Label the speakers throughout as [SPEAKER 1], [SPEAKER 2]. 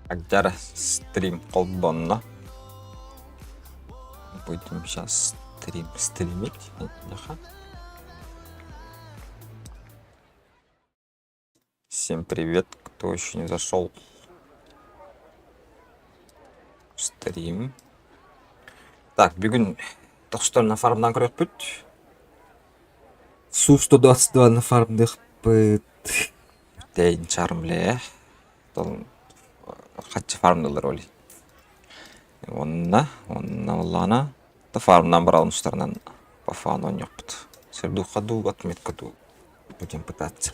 [SPEAKER 1] Agar стрим колдонно. Будем сейчас стримить. Всем привет, кто еще не зашел в стрим. Так, бүгін на фармдан көріп Су 122 на фармдық бұд. Дейін чарымле. Қатшы фармдылар олай. Онна олана. Та фармдан бір алыныстарынан бафан ойнақ бұд. Сердухаду, отметкаду. Будем пытаться.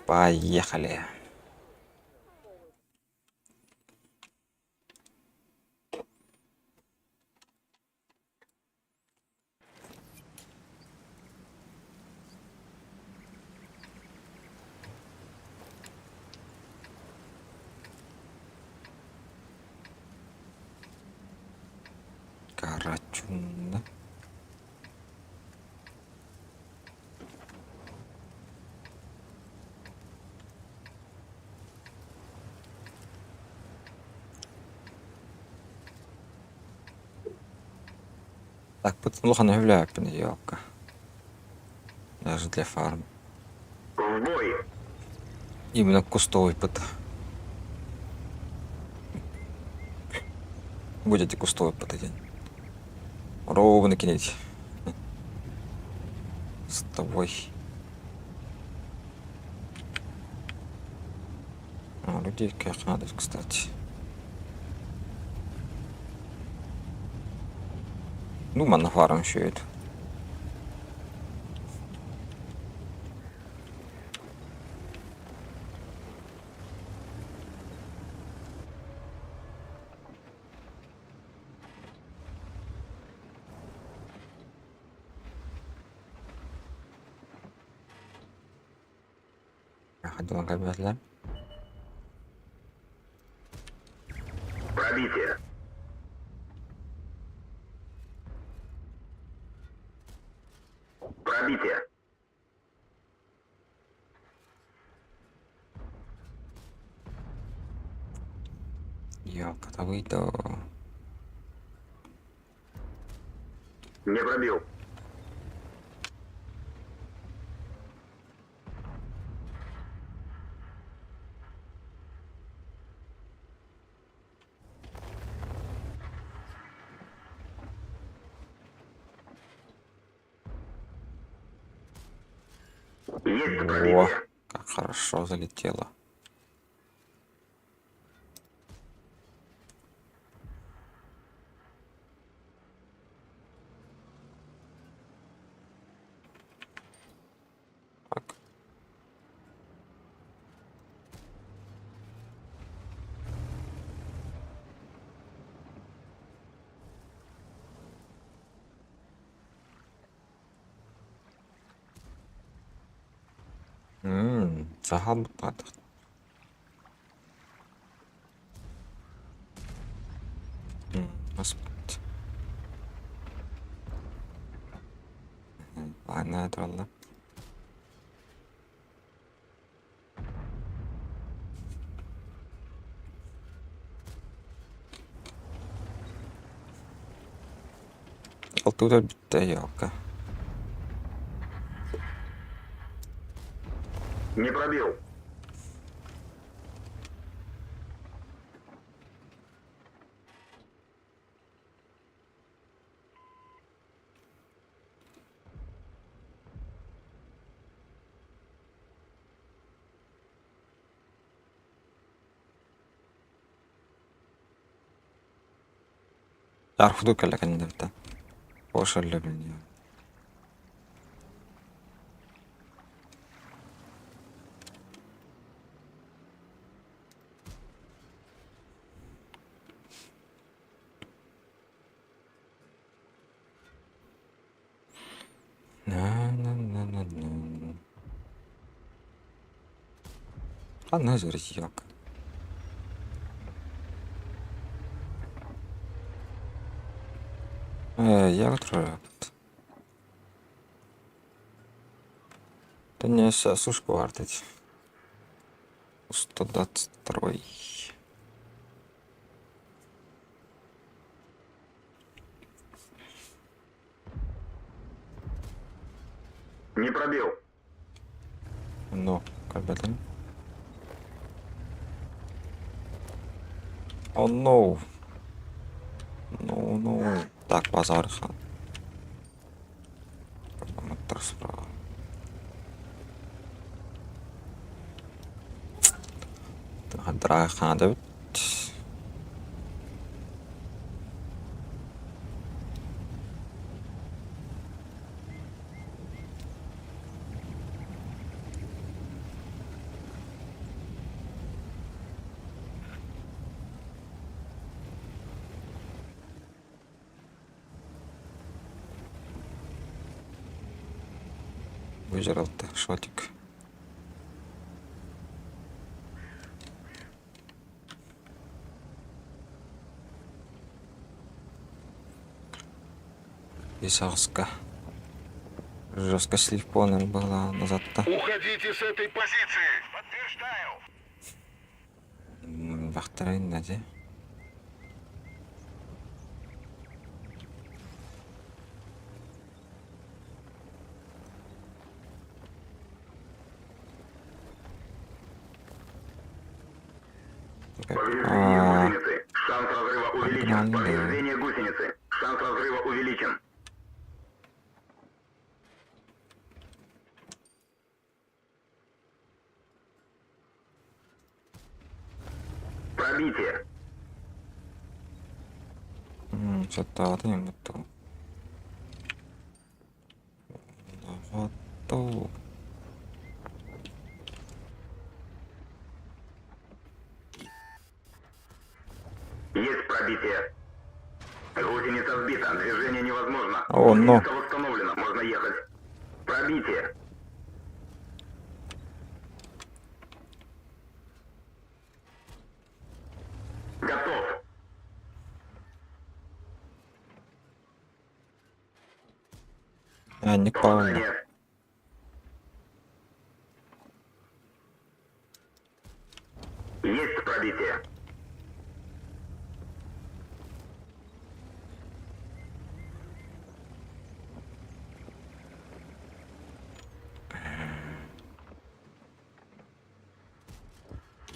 [SPEAKER 1] Поехали. Карачунда. Так, неплохо навляю пеньёвка. Даже для фарм. Именно кустовый пыт. Будете кустовый пыт один. Ровно кинете. С тобой. Людей как надо, кстати. Ну, манафарм еще это. Ходил на кабель.
[SPEAKER 2] Пробитие. Пробитие.
[SPEAKER 1] Я когда выйду.
[SPEAKER 2] Не пробил. Есть
[SPEAKER 1] О,
[SPEAKER 2] пробитие.
[SPEAKER 1] как хорошо залетело. Так. Сагал бутат. Господи. Ладно, это ладно. Оттуда битаёка.
[SPEAKER 2] Не пробил.
[SPEAKER 1] Арфуду калакан девта. Пошалле меня. Канна зурьёк. Я трёпт. Да не, сушку артить. 122.
[SPEAKER 2] Не пробил.
[SPEAKER 1] Ну, как бы там. О, ну. Ну. Так, базар хан. Мотор справа. Драй хан да. Выжрал ты шотик. Висовска. Жестко слив была назад-то.
[SPEAKER 2] Уходите с этой позиции. Подтверждаю.
[SPEAKER 1] Бахтарин, наде.
[SPEAKER 2] Повреждение гусеницы. Шанс разрыва увеличен.
[SPEAKER 1] Нормально.
[SPEAKER 2] Повреждение гусеницы. Шанс разрыва увеличен. Пробитие.
[SPEAKER 1] Что-то вот не готов. Готов.
[SPEAKER 2] Есть пробитие. Гусеница сбита. Движение невозможно.
[SPEAKER 1] О, но.
[SPEAKER 2] Гусеница восстановлена. Можно ехать. Пробитие. Готов.
[SPEAKER 1] Не полно.
[SPEAKER 2] Попадание. Есть пробитие.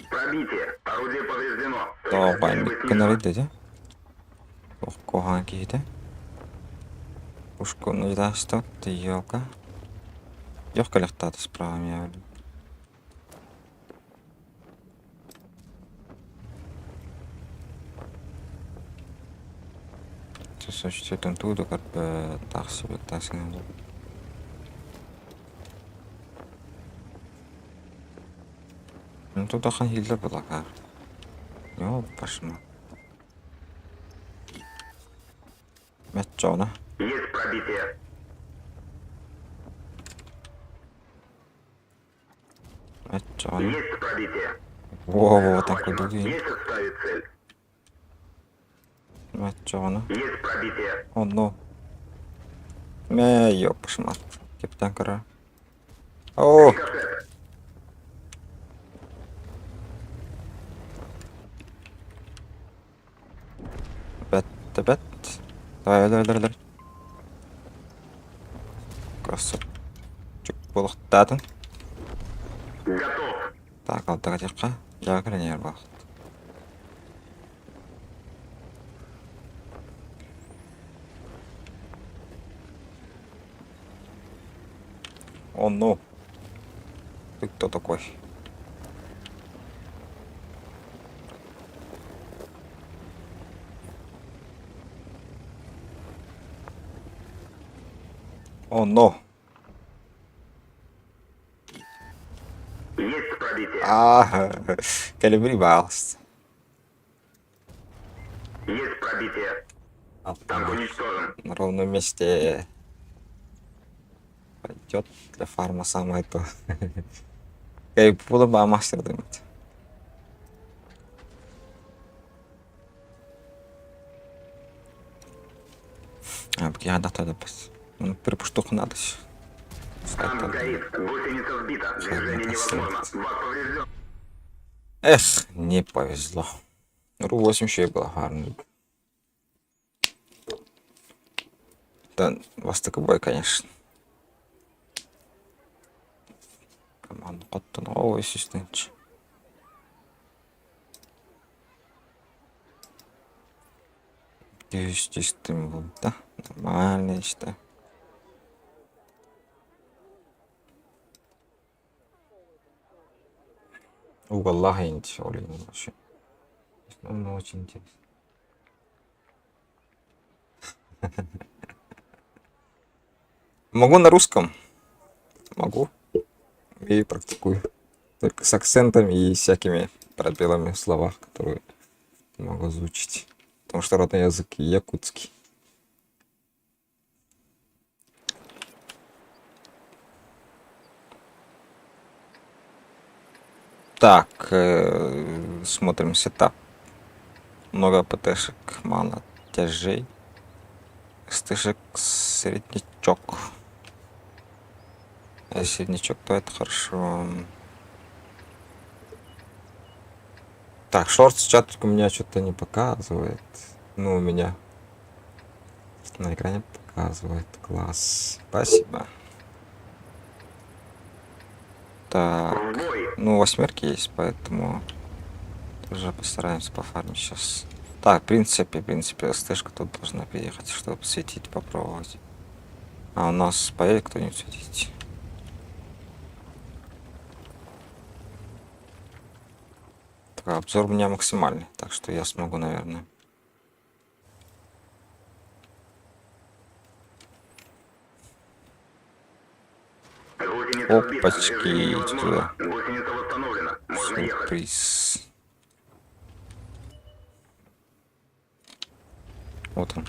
[SPEAKER 2] Пробитие. Орудие повреждено.
[SPEAKER 1] То
[SPEAKER 2] Стрельба
[SPEAKER 1] байн
[SPEAKER 2] снижена.
[SPEAKER 1] кенары деди. Кохан кийди. Пушку нуждашта тыёка. Ёхка лехтата справа меня. Существует туда как бы так себе так сказать. Ну тут хан хилдер была кар. Ёп, пошма. Мячона.
[SPEAKER 2] Есть пробитие.
[SPEAKER 1] Мячона.
[SPEAKER 2] Есть пробитие.
[SPEAKER 1] Во, так
[SPEAKER 2] Захвачено.
[SPEAKER 1] вот
[SPEAKER 2] Есть отставить цель.
[SPEAKER 1] Мячона.
[SPEAKER 2] Есть пробитие.
[SPEAKER 1] О, ну. Ёп, пошмат. Капитан Кара. О,
[SPEAKER 2] Рикошет.
[SPEAKER 1] опять. Давай. Красавчик. Булыктадың.
[SPEAKER 2] Готов.
[SPEAKER 1] Так, алдыға жаққа. Жағырынер бақ. О, ну. Ты кто такой? О, ну.
[SPEAKER 2] Есть пробитие.
[SPEAKER 1] Калибри Балс.
[SPEAKER 2] Есть пробитие. Танк уничтожен.
[SPEAKER 1] На ровном месте. Пойдет для фарма самое то. Кайф было бы мастер думать. Бригада да бас. Перепуштух надо.
[SPEAKER 2] Танк горит. Гусеница сбита. Движение невозможно. Бак поврежден.
[SPEAKER 1] Эх, не повезло. Ру-8 еще и было гарно. Да, бой, конечно. Команда коттон. Ой, сестенч. Чистым был, да? Нормально, я считаю. Уголла интересно вообще. Ну, очень интересно. Могу на русском. Могу. И практикую. Только с акцентами и всякими пробелами в словах, которые могу озвучить. Потому что родной язык якутский. Так, смотрим сетап. Много ПТшек, мало тяжей. СТшек среднячок. А среднячок, то это хорошо. Так, шорт чатик у меня что-то не показывает. Ну, у меня на экране показывает. Класс. Спасибо. Так, ну, 8 есть, поэтому тоже постараемся пофармить сейчас. Так, в принципе, СТшка тут должна приехать, чтобы светить, попробовать. А у нас поедет кто-нибудь светить? Так, обзор у меня максимальный, так что я смогу, наверное. Опачки, туда. Сюрприз. Вот он.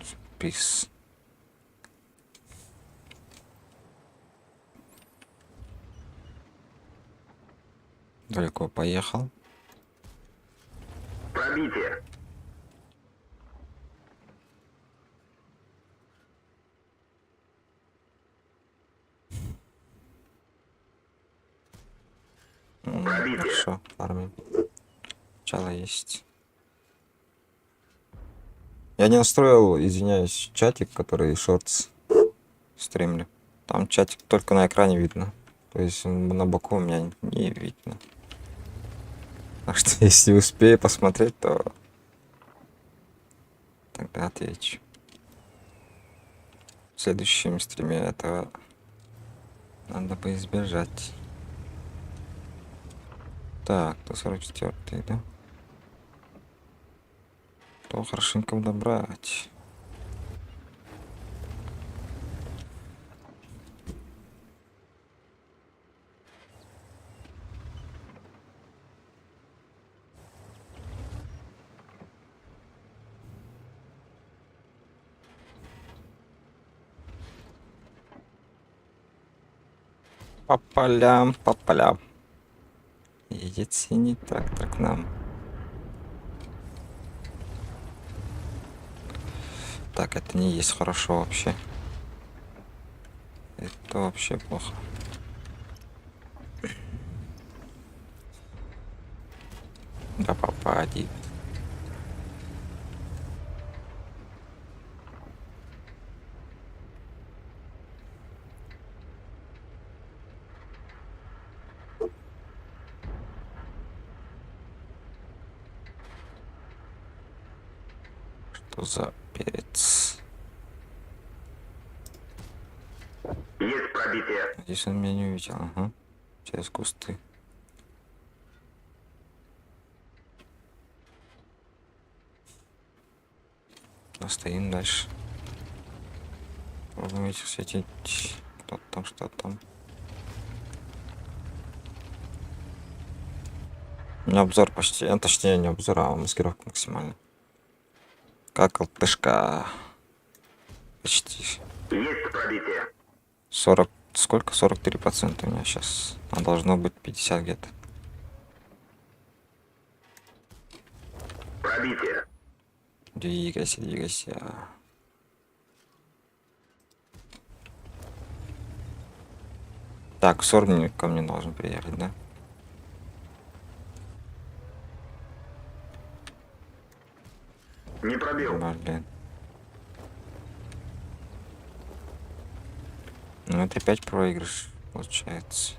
[SPEAKER 1] Сюрприз. Далеко поехал.
[SPEAKER 2] Пробитие.
[SPEAKER 1] Хорошо, фармим. Начало есть. Я не настроил, извиняюсь, чатик, который шортс стримлю. Там чатик только на экране видно. То есть на боку у меня не видно. Так что если успею посмотреть, то тогда отвечу. В следующем стриме этого надо бы избежать. Так, 144, да? То хорошенько добрать. По полям, по полям. Едет синий трактор к нам. Так, это не есть хорошо вообще. Это вообще плохо. Да попади. Что за перец?
[SPEAKER 2] Есть пробитие.
[SPEAKER 1] Здесь он меня не увидел. Ага. Через кусты. Стоим дальше. Пробуем этих светить. Кто-то там, что там. У меня обзор почти, точнее не обзор, а маскировка максимальная. Как ЛТшка. Почти.
[SPEAKER 2] Есть пробитие.
[SPEAKER 1] 40, сколько? 43% у меня сейчас. А должно быть 50 где-то.
[SPEAKER 2] Пробитие.
[SPEAKER 1] Двигайся, двигайся. Так, Сорбни ко мне должен приехать, да?
[SPEAKER 2] Не пробил.
[SPEAKER 1] Блин. Ну это опять проигрыш, получается.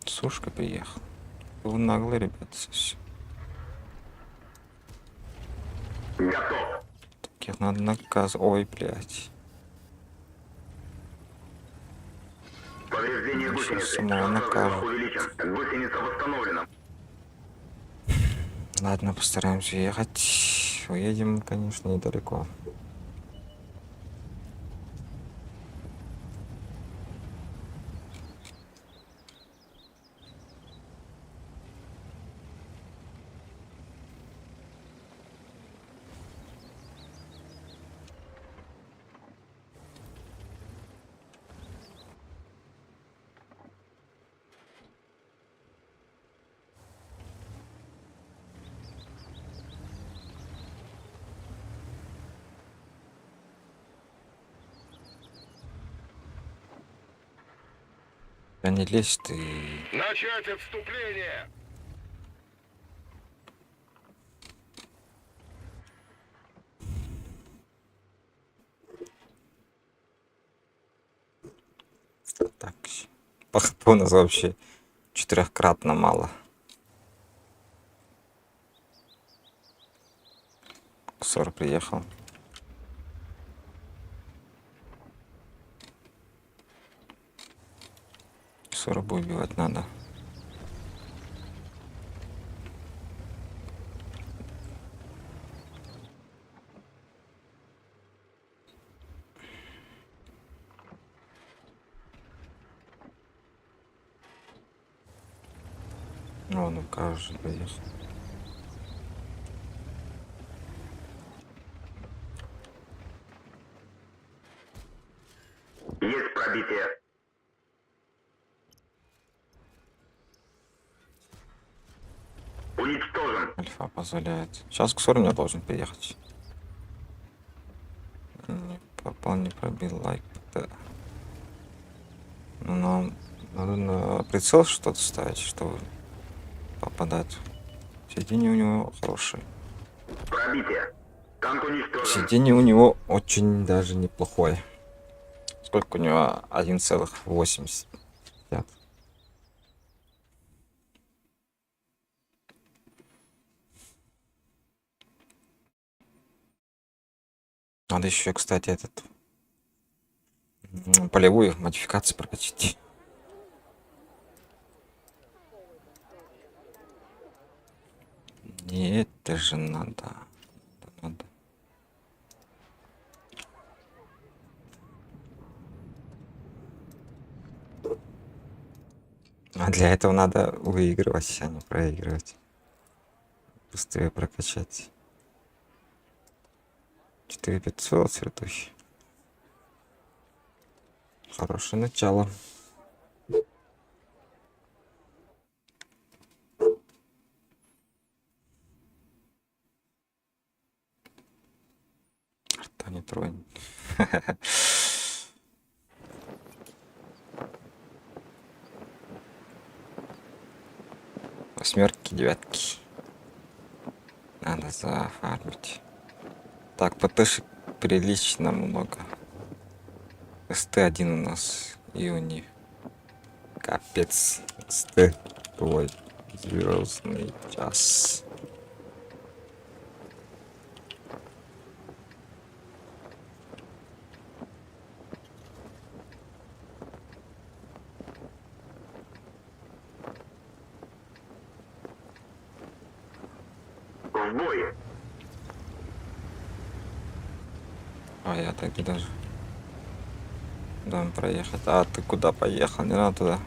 [SPEAKER 1] Сушка приехал. Вы наглые, ребята, совсем.
[SPEAKER 2] Готов.
[SPEAKER 1] Таких надо наказывать. Ой, блядь.
[SPEAKER 2] Повреждение
[SPEAKER 1] Сейчас
[SPEAKER 2] гусеницы.
[SPEAKER 1] самого
[SPEAKER 2] Шанс разрыва
[SPEAKER 1] накажут.
[SPEAKER 2] увеличен. Гусеница восстановлена.
[SPEAKER 1] Ладно, постараемся ехать. Уедем, конечно, недалеко. Да не лезь ты.
[SPEAKER 3] Начать отступление!
[SPEAKER 1] Так. По нас вообще четырехкратно мало. Сор приехал. Сорбу убивать надо. Ну кажется, приехал.
[SPEAKER 2] Есть пробитие. Уничтожен.
[SPEAKER 1] Альфа позволяет. Сейчас к Сорне должен приехать. Не попал, не пробил лайк. Да. Ну, нам надо на прицел что-то ставить, чтобы попадать. Сиденье у него хорошее.
[SPEAKER 2] Пробитие. Танк уничтожен.
[SPEAKER 1] Сиденье у него очень даже неплохое. Сколько у него? 1,80. Надо еще, кстати, этот полевую модификацию прокачать. Не, это же надо. Надо. А для этого надо выигрывать, а не проигрывать. Быстрее прокачать. 4500 цветущий. Хорошее начало. Арта не тронь. Восьмерки, девятки. Надо зафармить. Так, ПТшек прилично много. СТ-1 у нас и у них. Капец. СТ. Твой звездный час.
[SPEAKER 2] В бой.
[SPEAKER 1] А я так и даже дам проехать. А ты куда поехал? Не надо туда.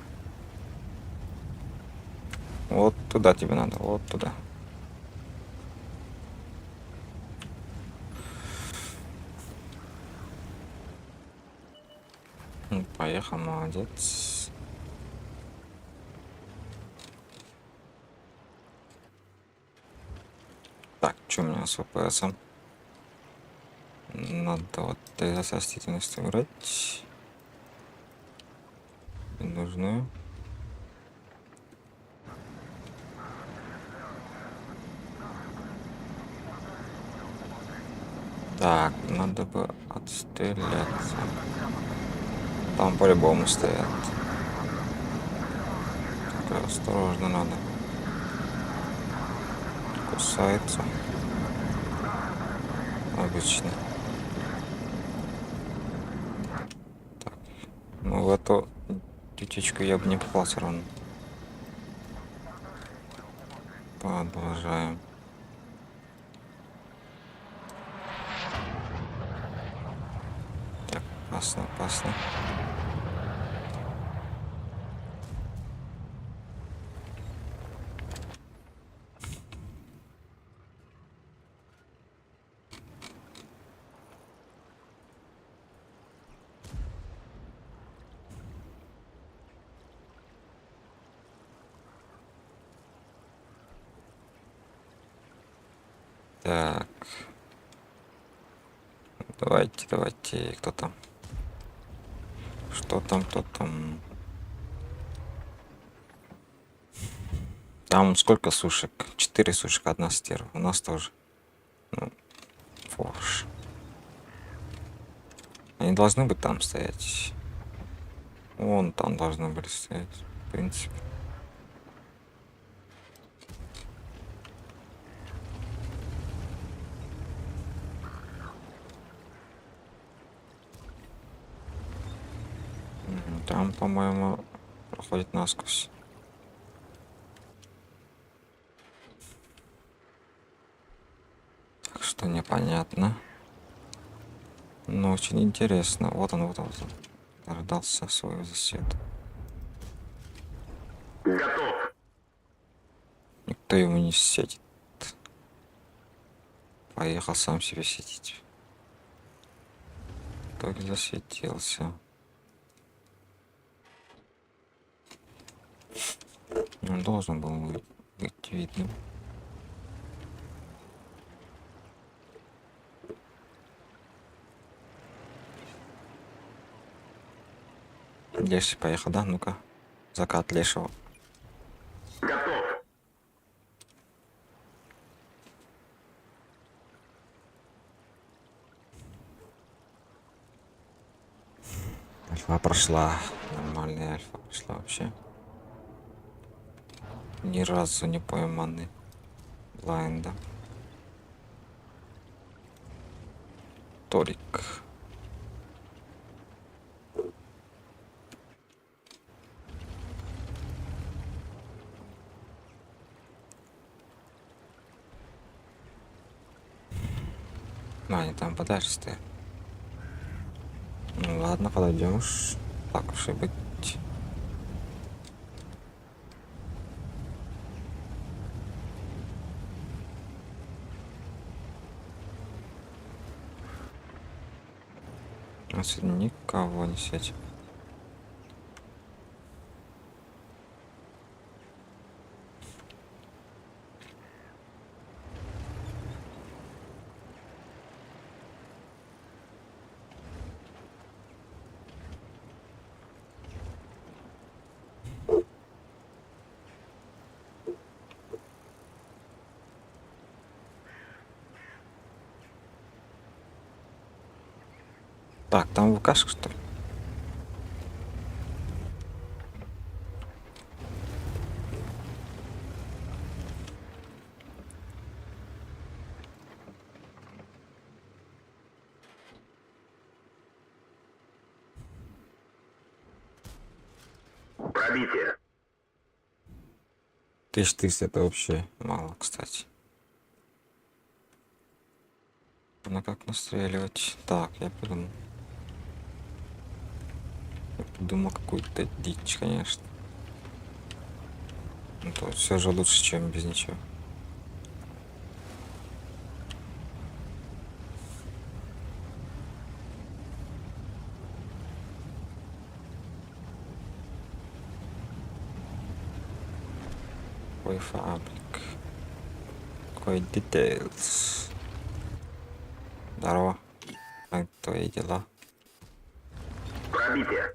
[SPEAKER 1] Вот туда тебе надо, вот туда. Поехал, молодец. Так, что у меня с ВПСом? Надо вот из растительности убрать. Ненужную. Так, надо бы отстреляться. Там по-любому стоят. Только осторожно надо. Кусается. Обычно. Так. Ну в эту птичку я бы не попал все равно. Продолжаем. Так, опасно, опасно. Так. Давайте, давайте. Кто там? Что там, кто там? Там сколько сушек? 4 сушек, 1 стерва. У нас тоже. Ну, фош. Они должны быть там стоять. Вон там должны были стоять. В принципе. Там, по-моему, проходит насквозь. Так что непонятно. Но очень интересно. Вот он, вот он, вот он. Дождался свою заседу.
[SPEAKER 2] Готов.
[SPEAKER 1] Никто ему не сетит. Поехал сам себе сетить. Так засветился. Он должен был быть видным. Леший поехал, да? Ну-ка. Закат Лешего.
[SPEAKER 2] Готов.
[SPEAKER 1] Альфа прошла. Нормальная альфа прошла вообще. Ни разу не пойманы блайнда. Торик. Ну, они там подальше стоят. Ну ладно, подойдем уж. Так уж и быть. У нас никого не светит. Так, там ВКшка, что ли?
[SPEAKER 2] Пробитие.
[SPEAKER 1] 1300 это вообще мало, кстати. Ну как настреливать? Так, я придумал. Я придумал какую-то дичь, конечно. Ну то все же лучше, чем без ничего. Какой фабрик. Какой details. Здорово. Как твои дела?
[SPEAKER 2] Пробитие.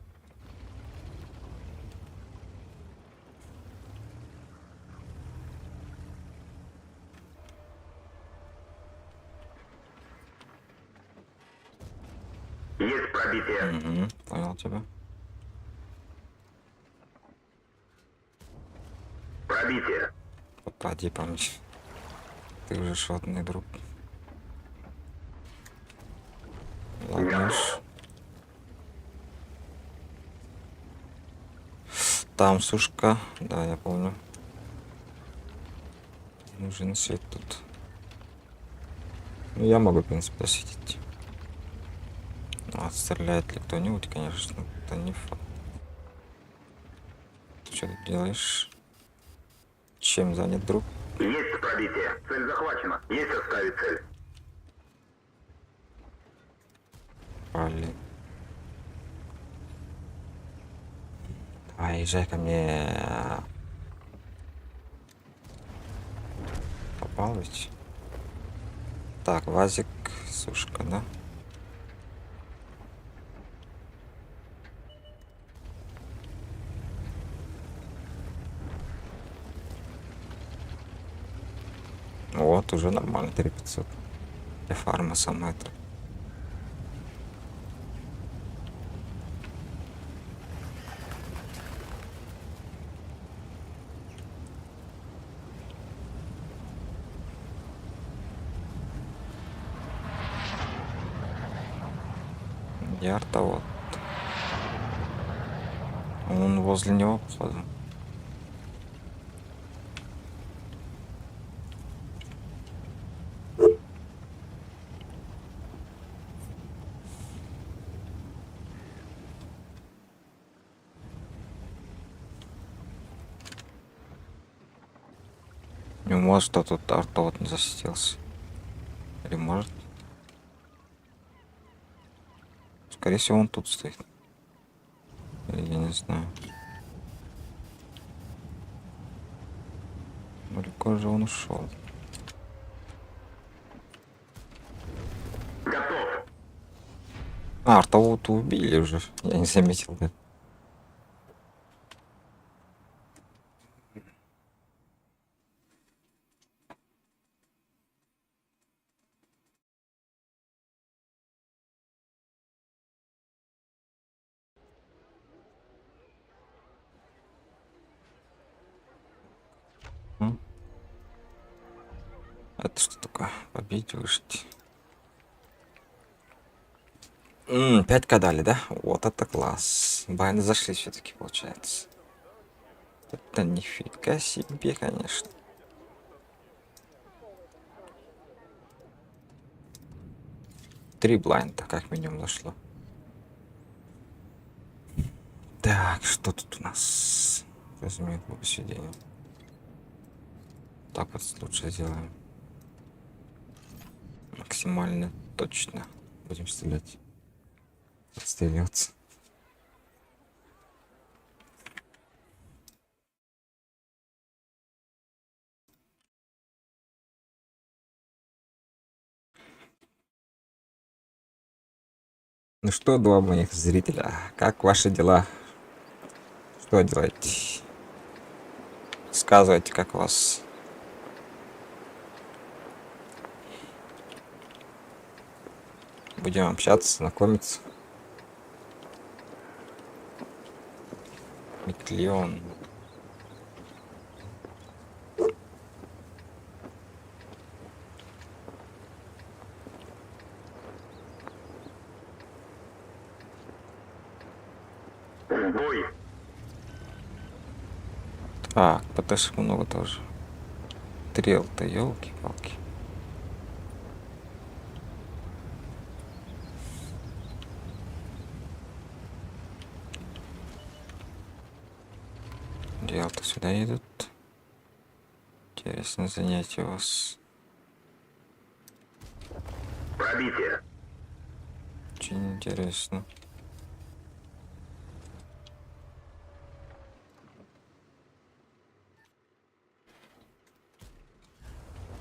[SPEAKER 2] Есть пробитие.
[SPEAKER 1] Угу, понял тебя.
[SPEAKER 2] Пробитие.
[SPEAKER 1] Попади по мне. Ты уже шотный друг. Ладно. Там сушка. Да, я помню. Нужен свет тут. Ну, я могу, в принципе, осветить. Ну, отстреляет ли кто-нибудь, конечно, это не факт. Ты что тут делаешь? Чем занят друг?
[SPEAKER 2] Есть пробитие. Цель захвачена. Есть оставить цель.
[SPEAKER 1] Блин. Давай, езжай ко мне. Попал ведь? Так, вазик, сушка, да? Вот, уже нормально, 3500. Для фарма сама это. Ярта вот. Он возле него, походу. Не может, что тут арта вот не засветился. Или может? Скорее всего, он тут стоит. Или я не знаю. Далеко же он ушел.
[SPEAKER 2] Готов.
[SPEAKER 1] А, артового-то убили уже. Я не заметил, да. М? Это что такое? Побить, выжить. 5к дали, да? Вот это класс. Байны зашли все-таки, получается. Это нифига себе, конечно. Три блайнда, как минимум, зашло. Так, что тут у нас? Возьми посиденье. Так вот лучше сделаем. Максимально точно. Будем стрелять. Отстреливаться. Ну что, два моих зрителя, как ваши дела? Что делаете? Сказывайте, как у вас. Будем общаться, знакомиться. Метлион.
[SPEAKER 2] Бой.
[SPEAKER 1] Так, ПТшек много тоже. Стрел-то, елки-палки. Дел-то сюда идут. Интересное занятие у вас.
[SPEAKER 2] Пробитие.
[SPEAKER 1] Очень интересно.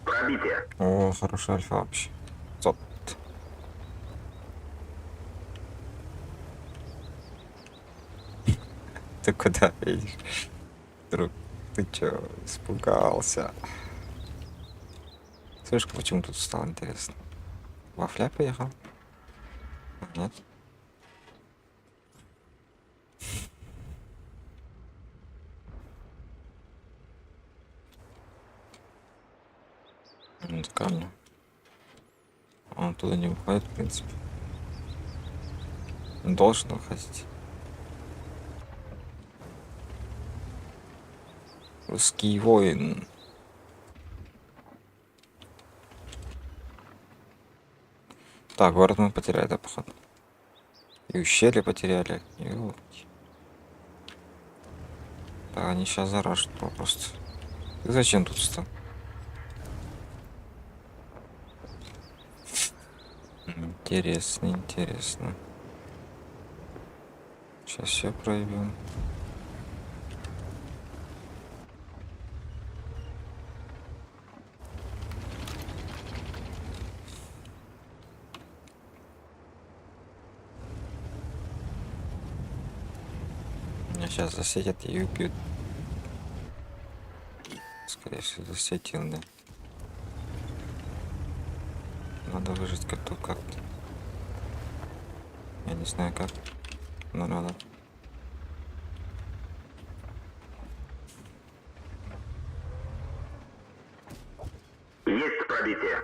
[SPEAKER 2] Пробитие.
[SPEAKER 1] О, хорошая альфа вообще. Зот. куда едешь? Друг, ты чё, испугался? Слышь, почему тут стало интересно? Вафля поехал? Нет? Это камня. Он туда не уходит, в принципе. Он должен уходить. Русский воин. Так, город мы потеряли, да, походу. И ущелье потеряли. Ёлки. Да, они сейчас заражут просто. Ты зачем тут стал? Интересно, интересно. Сейчас все проявим. Меня сейчас засетят и убьют. Скорее всего, засетил, да. Надо выжить как-то как-то. Я не знаю как, но надо.
[SPEAKER 2] Есть пробитие.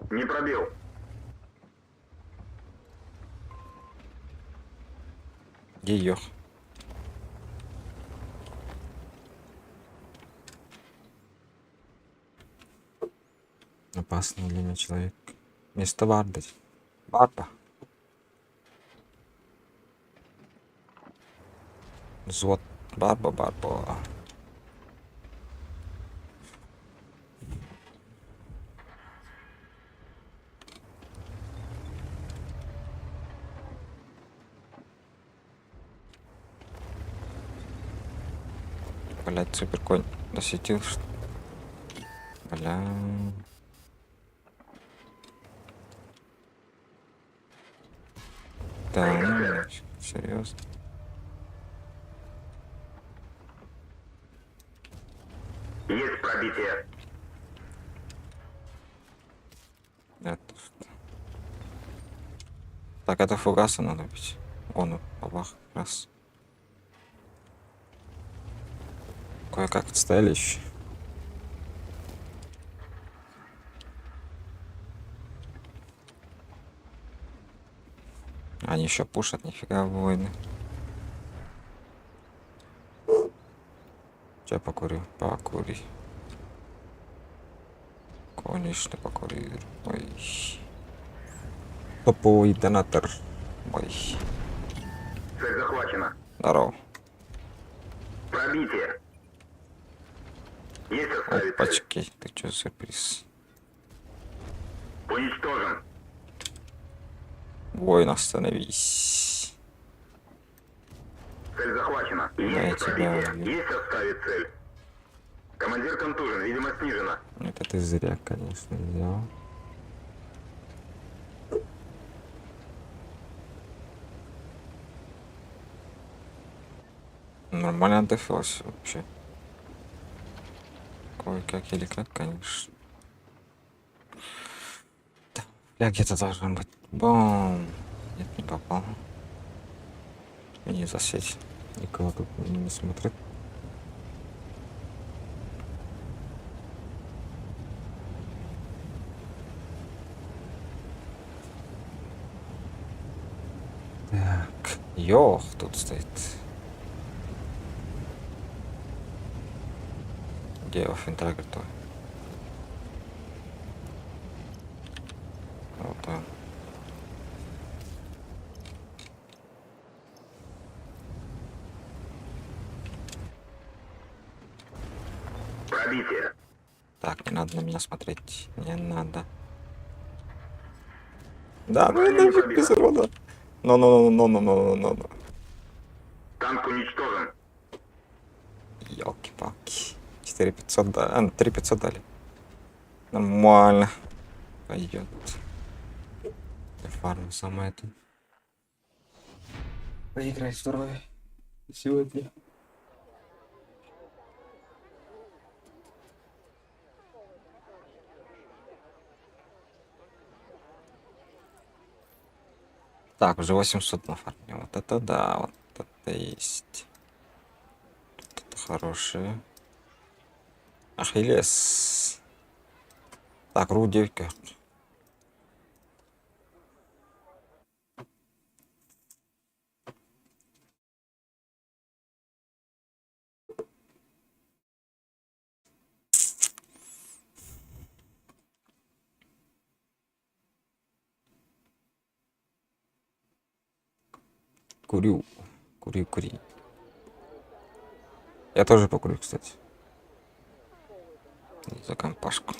[SPEAKER 2] Не пробил.
[SPEAKER 1] Где ёх? Опасный для меня человек. Место Барда. Барба. Взвод. Барба. Блять, суперконь досетил, что... Бля... Да, ну, серьезно.
[SPEAKER 2] Есть пробитие.
[SPEAKER 1] Это что? Так, это фугаса надо бить. Он, бабах, раз. Кое-как отстояли еще. Они еще пушат, нифига воины. Че покурю? Покури. Конечно, покури. Ой. Топовый донатор. Ой.
[SPEAKER 2] Цель захвачена.
[SPEAKER 1] Здорово.
[SPEAKER 2] Пробитие. Есть оставить цель.
[SPEAKER 1] Опачки, ты чё, сюрприз?
[SPEAKER 2] Уничтожен.
[SPEAKER 1] Воин, остановись.
[SPEAKER 2] Цель захвачена.
[SPEAKER 1] я
[SPEAKER 2] Есть
[SPEAKER 1] тебя
[SPEAKER 2] пробитие.
[SPEAKER 1] убью.
[SPEAKER 2] Есть оставить цель. Командир контужен, видимо, снижена.
[SPEAKER 1] Это ты зря, конечно, взял. Нормально отдыхался вообще. Кое-как или как, конечно. Да, я где-то должен быть. Бом! Нет, не попал. И не засечь. Никого тут не смотрит. Так, ёх, тут стоит. Где Оффентагер то? Вот он.
[SPEAKER 2] Пробитие.
[SPEAKER 1] Так, не надо на меня смотреть. Не надо. Да, ну
[SPEAKER 2] Броня
[SPEAKER 1] это
[SPEAKER 2] не
[SPEAKER 1] нафиг
[SPEAKER 2] пробита.
[SPEAKER 1] без урона. Но.
[SPEAKER 2] Танк уничтожен.
[SPEAKER 1] Ёлки-палки. 4500 дали. 3500 дали. Нормально. Пойдет. фарм самое это. Поиграть второй сегодня. Так, уже 800 на фарме. Вот это да, вот это есть. Это хорошие. Ахиллес. Так, ру 9. Курю. Кури, кури. Я тоже покурю, кстати. За компашку.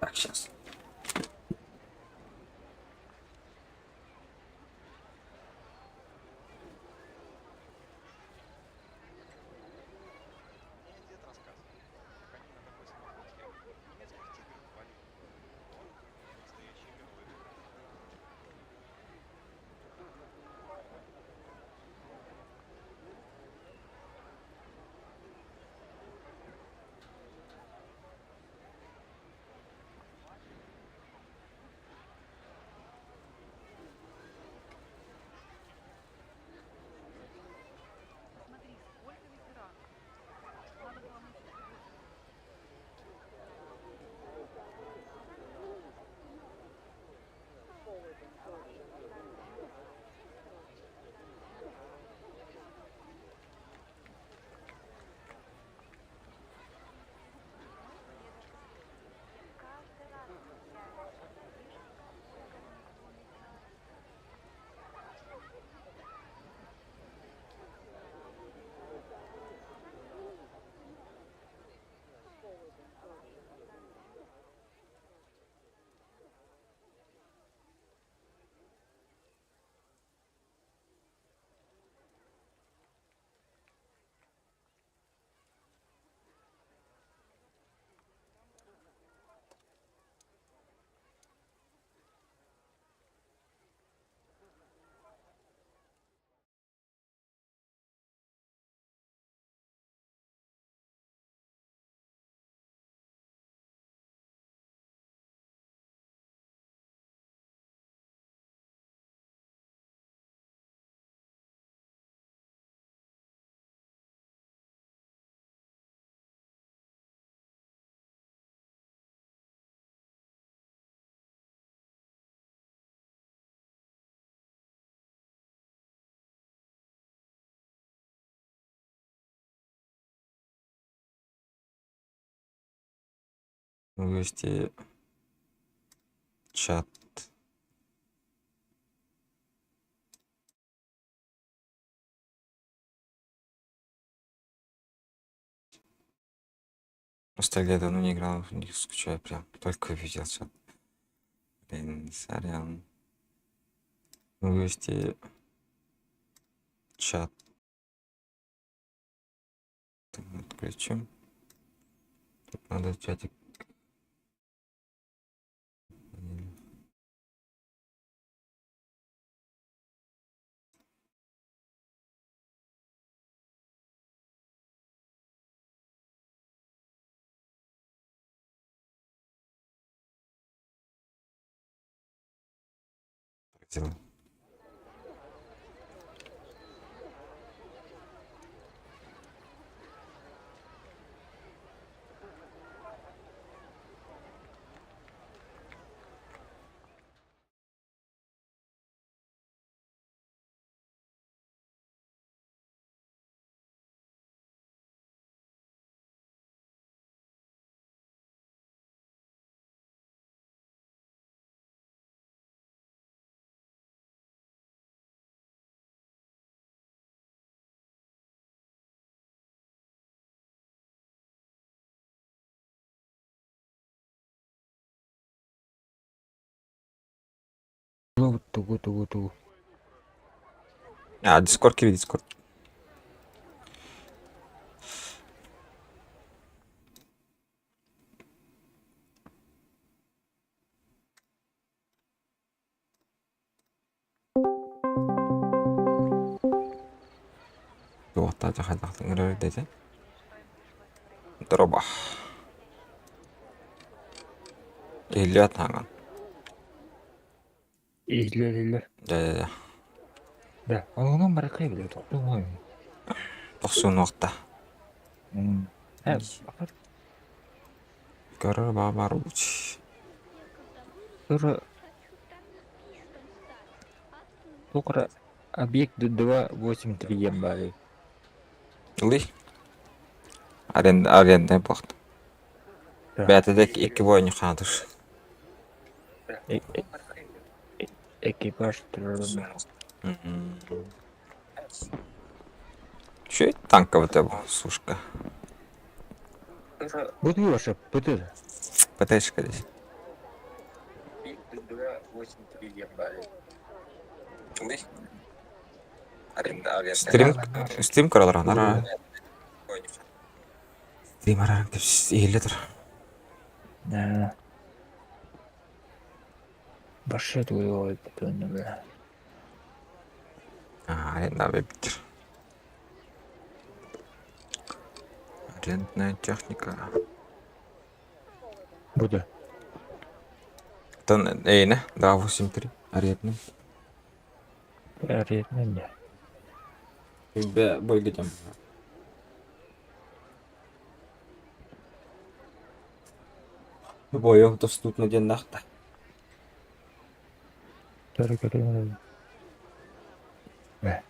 [SPEAKER 1] Так, сейчас. Вывести чат. Просто я давно не играл, не скучаю прям. Только видел чат. Блин, сорян. Вывести чат. Отключим. Тут надо чатик. Так делаем. Тугу, тугу, тугу, тугу. Discord кири, Discord. Туотта жахадахтын өрөйдети. Дроба. Илиат танган.
[SPEAKER 4] Иле.
[SPEAKER 1] Да.
[SPEAKER 4] Да. Onun barakayı bile toplu mu?
[SPEAKER 1] Тосуун угта.
[SPEAKER 4] Bakar.
[SPEAKER 1] Көрөр бабаруч.
[SPEAKER 4] Sonra Токара объект 283 бары.
[SPEAKER 1] Ли. Аренда бахт. Бәтедек 2 бойын хадыр.
[SPEAKER 4] Экипаж тұрады.
[SPEAKER 1] Что это танковый был, сушка?
[SPEAKER 4] Буду ваша, буду.
[SPEAKER 1] ПТшка здесь.
[SPEAKER 4] 283 бары.
[SPEAKER 1] Стрим көрөлөр анара. Стрим арарың деп иеле тұр.
[SPEAKER 4] Да. Башы туй бетөндө бе.
[SPEAKER 1] Аренда бептір. Арендная техника.
[SPEAKER 4] Буду.
[SPEAKER 1] Тон эйне, 283. Арендный.
[SPEAKER 4] Арендный.
[SPEAKER 1] Бе бой гидем. Бою доступно ден нахта.
[SPEAKER 4] Көрө. Бе.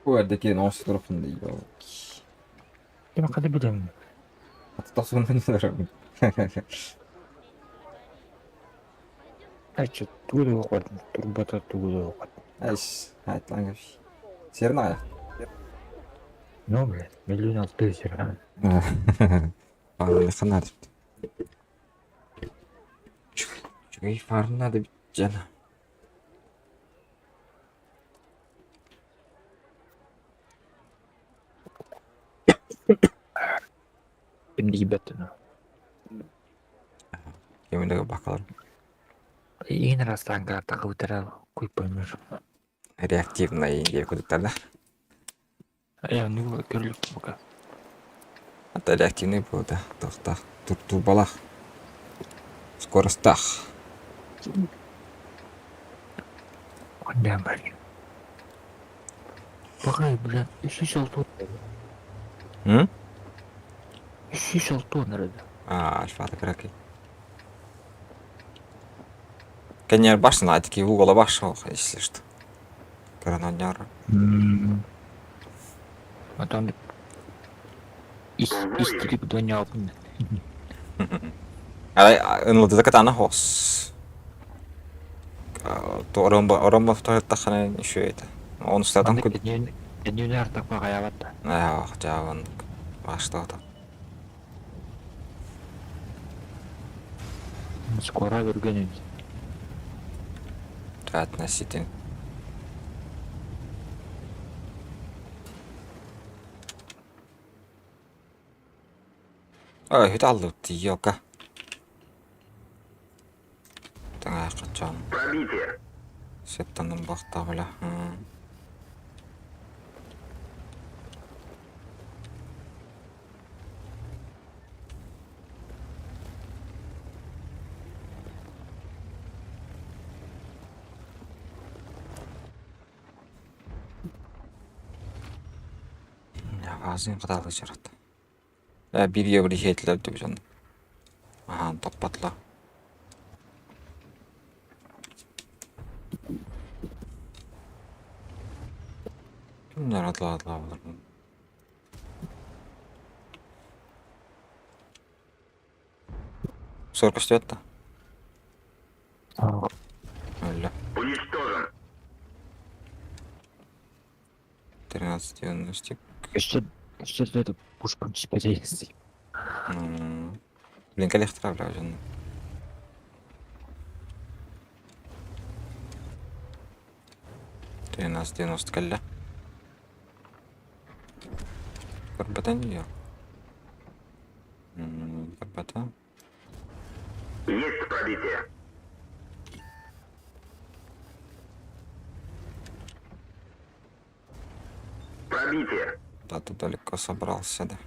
[SPEAKER 1] Bu yerdeki nosi tarafında yok.
[SPEAKER 4] Кем кады билем.
[SPEAKER 1] Hatta sonunda ne tarafı?
[SPEAKER 4] Ачы туды окот, турбата туды окот.
[SPEAKER 1] Айс, hayt lan gör. Serna ya.
[SPEAKER 4] Ну, бля, 1,6 миллион.
[SPEAKER 1] Farm ne kadar? Çünkü farm nerede bitecek?
[SPEAKER 4] Şimdi беттіні.
[SPEAKER 1] Yeminle bakalım.
[SPEAKER 4] Ең растанға тағы өтірі көйіп бөлмеш.
[SPEAKER 1] Реактивный diye koduklarda.
[SPEAKER 4] Ну, көрлік бұқа.
[SPEAKER 1] Hatta reaktivный bu da. Tohta. Turbalak. Скоростах.
[SPEAKER 4] Қандай бар. Бұқай, бля, 306
[SPEAKER 1] Hı?
[SPEAKER 4] 306 nerede?
[SPEAKER 1] Альфа краки. Конечно, башня, а такие в угол обошел, если что. Коронадер.
[SPEAKER 4] А там истерик двойня опында.
[SPEAKER 1] Ынылды да катана хос. То оромба второй тахана еще это. Он статан куди.
[SPEAKER 4] Дневный артак бағаяватта.
[SPEAKER 1] Жаван. Башта.
[SPEAKER 4] Скоро көргеніміз.
[SPEAKER 1] Относительно. Ой, это аллут, йока. Таңа қачан.
[SPEAKER 2] Пробитие.
[SPEAKER 1] Сеттанын бақта бля. Ağzını qadağlı жарат. Bir евро хетлер деп жан. Топпатла. Kimler atla. Сорок стоит-то? Öyle.
[SPEAKER 2] Уничтожен.
[SPEAKER 1] Üsttük.
[SPEAKER 4] Üstü de pушкам çıkacağız.
[SPEAKER 1] Блин, коллег травля уже. 90 كله. Горбата не Горбата.
[SPEAKER 2] Есть пробитие. Пробитие.
[SPEAKER 1] Да, ты далеко собрался, да.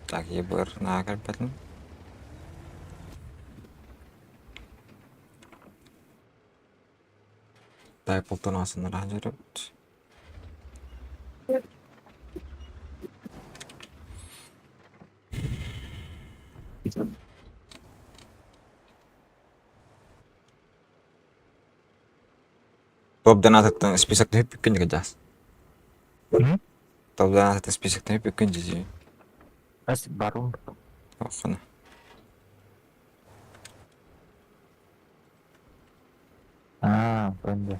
[SPEAKER 1] Так, ебр на Горбатин. Дай полтонасы на ранжере. Топ-донат список не пикин гажас. Топ-донат список не пикин жижи.
[SPEAKER 4] Аз барун.
[SPEAKER 1] Охана.
[SPEAKER 4] Ben de.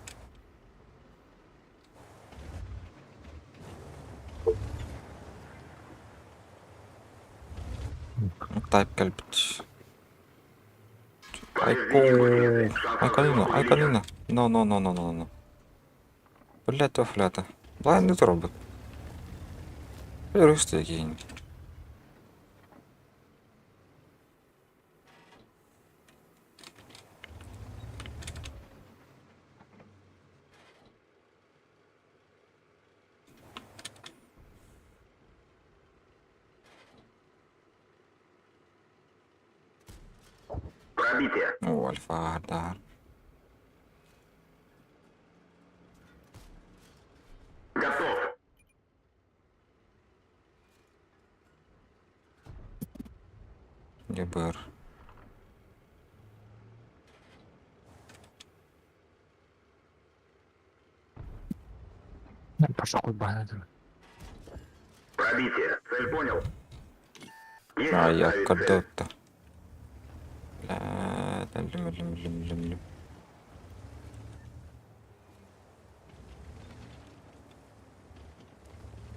[SPEAKER 1] Тайп кальпич. Айкалина. No. Блять, флята. Блайн не робот. Юристи який.
[SPEAKER 2] Пробитие.
[SPEAKER 1] О, альфа, да.
[SPEAKER 2] Готов.
[SPEAKER 1] ЕБР.
[SPEAKER 4] Пошел бана.
[SPEAKER 2] Пробитие. Цель понял. Есть
[SPEAKER 1] А я
[SPEAKER 2] поставить цель.
[SPEAKER 1] когда-то. Лям.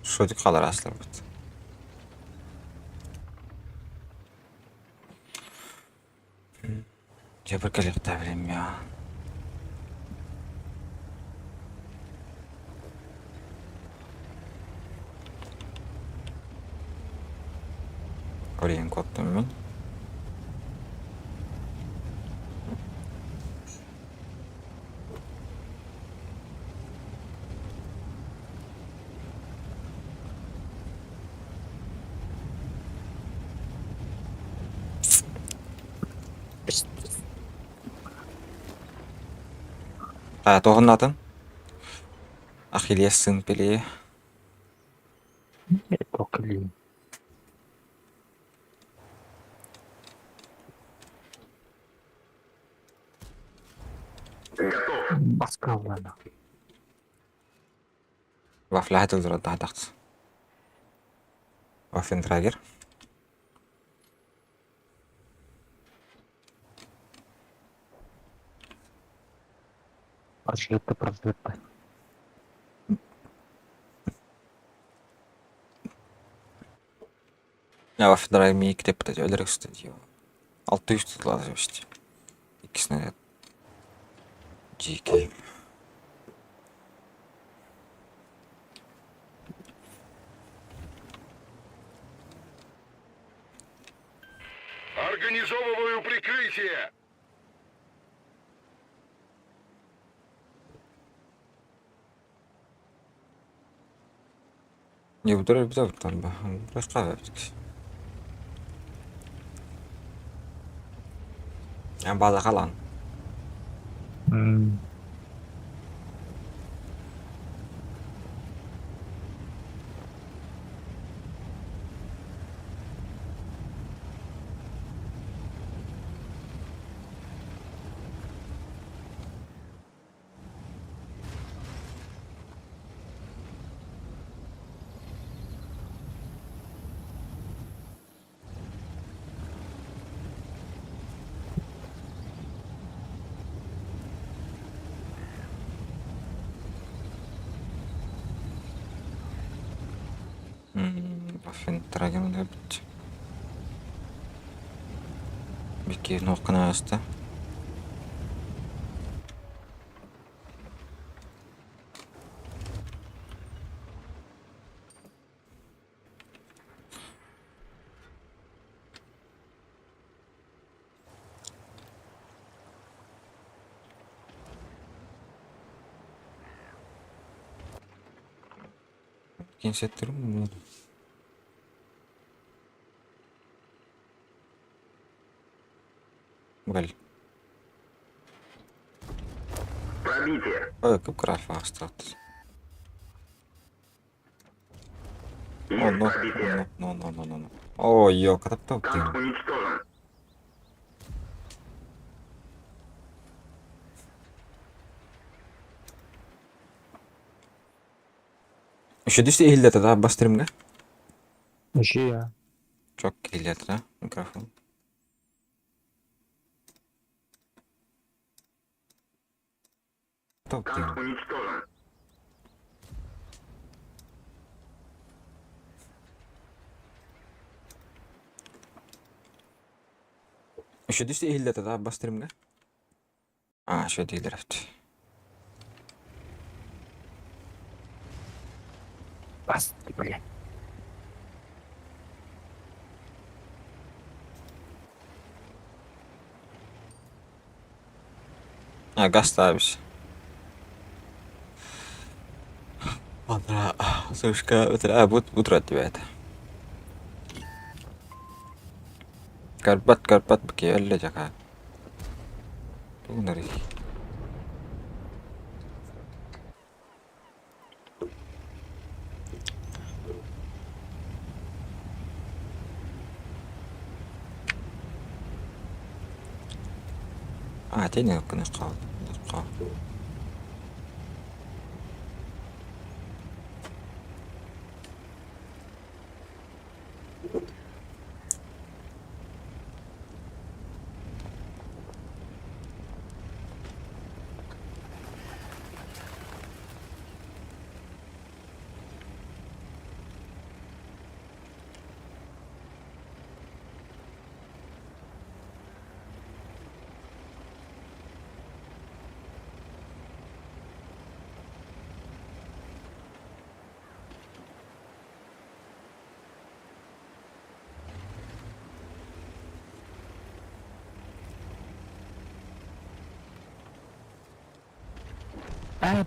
[SPEAKER 1] Что ты қалар асылар бит? Я бір коллекта білем я. Орен коттым мен. Тоғын атын. Ахиллес сын пеле.
[SPEAKER 4] Покли.
[SPEAKER 2] Готов.
[SPEAKER 4] Басқа бана.
[SPEAKER 1] Вафля тылдыра дадақт. Вафен драгер.
[SPEAKER 4] Разведка, разведка.
[SPEAKER 1] Я вафен драгер мейі кітеп бұтады өлірік студио. 600 тұтылады өшті. 2 снаряд. Дикий.
[SPEAKER 3] Организовываю прикрытие.
[SPEAKER 1] Не вдруг взял там бы. Расставить. Я база халан. Waffentragen löpt. Vilket någon öste. Quem se terminou? Well.
[SPEAKER 2] Пробитие.
[SPEAKER 1] Как графа осталось. О,
[SPEAKER 2] Есть
[SPEAKER 1] ну,
[SPEAKER 2] пробитие.
[SPEAKER 1] ну. Ой, ё, катаптал ты.
[SPEAKER 2] Танк уничтожен.
[SPEAKER 1] Şu düştü ehillete daha bastırım ne?
[SPEAKER 4] Еще я.
[SPEAKER 1] Çok ehillete ha mikrofon. Top
[SPEAKER 2] Танк
[SPEAKER 1] değil.
[SPEAKER 2] уничтожен.
[SPEAKER 1] Şu düştü ehillete daha bastırım ne? Aa, şu değil herhalde.
[SPEAKER 4] Бас, блядь.
[SPEAKER 1] Ha, gaz da abisi. Valla, слушай, это будет ради это. Карпат бки жака. Тунари. Тени кына кал.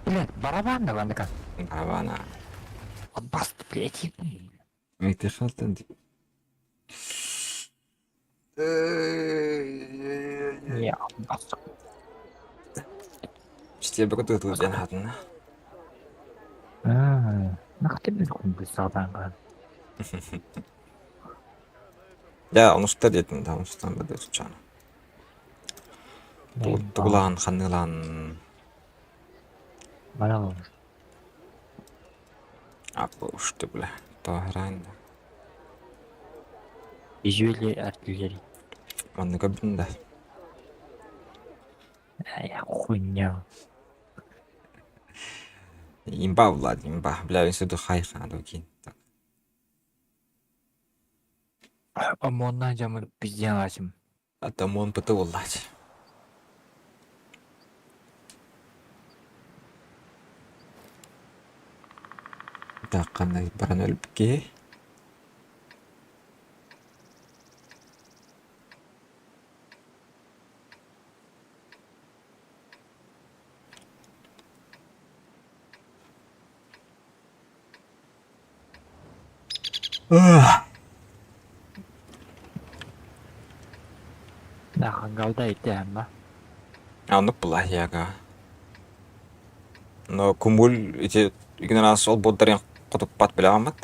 [SPEAKER 4] Блядь, барабан давай на-ка.
[SPEAKER 1] Havana.
[SPEAKER 4] Бас, блядь.
[SPEAKER 1] Ты халтан.
[SPEAKER 4] Я, бас.
[SPEAKER 1] Işte bir kutu tuğcan hatına.
[SPEAKER 4] Нахуй ты хуй саданга.
[SPEAKER 1] Ya onu usta dedin daha ustan da tutacağını. Tuğlan, kanılan.
[SPEAKER 4] Mana
[SPEAKER 1] Apa usta bile. Tahran.
[SPEAKER 4] визуальный артиллерий.
[SPEAKER 1] Onu kabin de.
[SPEAKER 4] Я хуйня.
[SPEAKER 1] Имба, Влад, имба. Бля, если ты хайха, докин.
[SPEAKER 4] Омонна жамыр пизден асым.
[SPEAKER 1] Адам он пыты Влад. Так, қандай баран өліпке.
[SPEAKER 4] Нахангалда итем ба.
[SPEAKER 1] Onu плахияга. Но кумул, эти игнорас ол боддарен құтып бат біле алмат.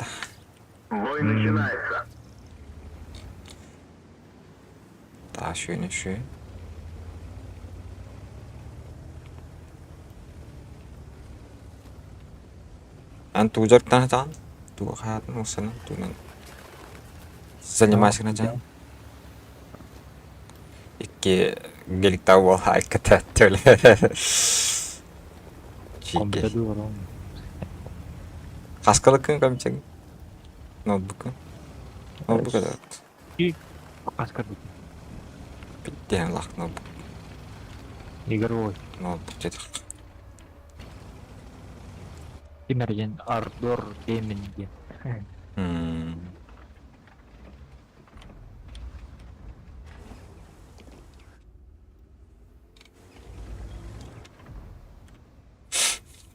[SPEAKER 2] Бой начинается.
[SPEAKER 1] Да, schön. Ант ужарктан тан. Ту хатын усана тунан. Занимайся на жан. Икки гелик тау бол хайката төле.
[SPEAKER 4] Комбида
[SPEAKER 1] Чике.
[SPEAKER 4] дуром.
[SPEAKER 1] Хаскалыкын камчаң. Ноутбука. Ноутбука да.
[SPEAKER 4] И аскар
[SPEAKER 1] Биттен лах ноутбук.
[SPEAKER 4] игровой.
[SPEAKER 1] Ноутбук дедік.
[SPEAKER 4] Тимерген Ардор Гейминге.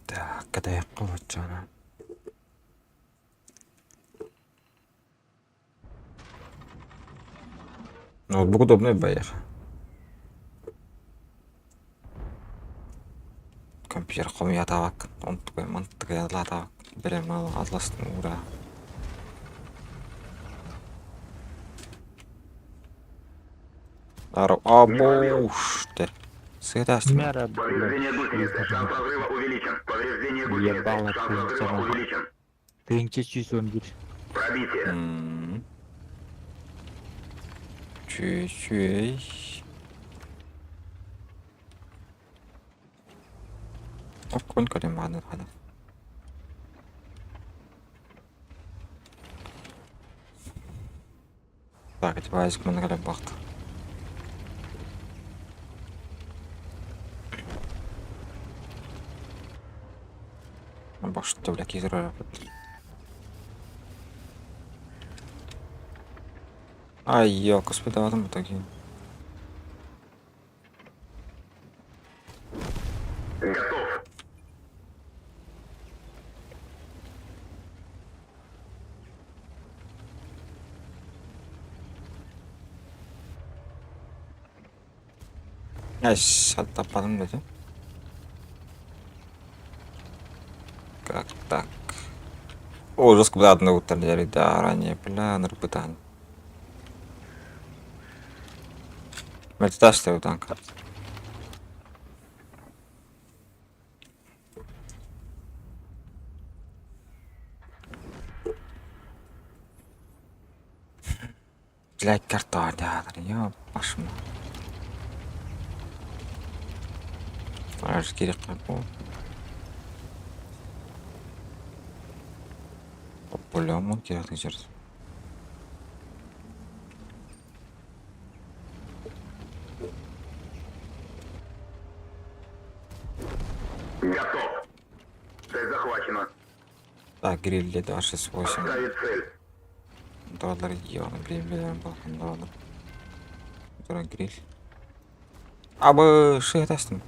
[SPEAKER 1] Так, когда я получана. Ноутбук удобный боеха. Компьютер қомия табак. Он такой мантык ядла табак. Берем ал атластың ура. Абоуште. Сыдастың.
[SPEAKER 4] Мера,
[SPEAKER 2] Повреждение гусеницы. Шанс разрыва увеличен. Повреждение гусеницы.
[SPEAKER 4] Ебало,
[SPEAKER 2] Шанс
[SPEAKER 4] ты
[SPEAKER 2] разрыва
[SPEAKER 4] сама.
[SPEAKER 2] увеличен.
[SPEAKER 4] 1111.
[SPEAKER 2] Пробитие.
[SPEAKER 1] Чуть-чуть. Сколько лимана надо? Так, эти вазик мы на бахту. Баш төвлек изрэ. Ай, ё, господи, адам в итоге.
[SPEAKER 2] Готов.
[SPEAKER 1] Ай, оттападым dedi. Как так? О, жестко да, одно утоляли, да, ранее, бля, нарпытан. Мельташ ты танка. Блядь, карта, да, ё, пошмо. Аж керек қой. По-любому керек жер.
[SPEAKER 2] Готов. Цель захвачена.
[SPEAKER 1] Так, гриль 268
[SPEAKER 2] Ставить цель.
[SPEAKER 1] доллар евро, блин, доллар. Который гриль. Абы ши этастым.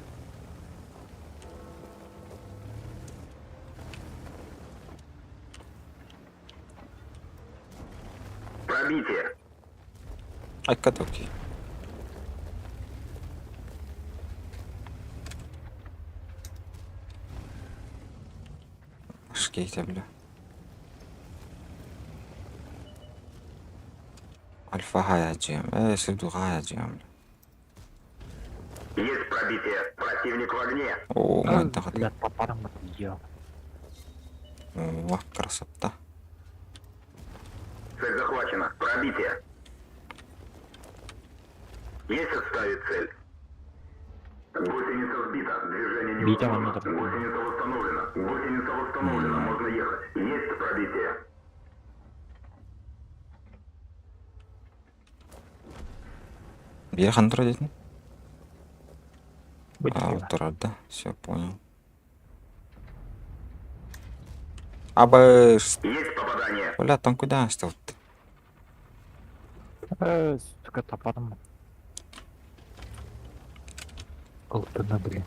[SPEAKER 2] Пробитие.
[SPEAKER 1] Ай, катоки. Шкейте, бля. Альфа гаяджем. Сиду гаяджем.
[SPEAKER 2] Есть пробитие. Противник в огне.
[SPEAKER 1] О, мэн тахат.
[SPEAKER 4] Я попарам ё.
[SPEAKER 1] О, красота.
[SPEAKER 2] Цель захвачена. Пробитие. Есть отставить цель. Гусеница сбита. Движение не
[SPEAKER 4] Битя
[SPEAKER 2] возможно.
[SPEAKER 4] вам надо.
[SPEAKER 2] Гусеница восстановлена. Гусеница восстановлена. Можно ехать. Есть пробитие.
[SPEAKER 1] Бехан традитный.
[SPEAKER 4] Будь
[SPEAKER 1] А,
[SPEAKER 4] сила.
[SPEAKER 1] вот да, все понял. Абы,
[SPEAKER 2] Есть попадание.
[SPEAKER 1] бля, там куда остал?
[SPEAKER 4] Сука, тапарым. Алтына, блин.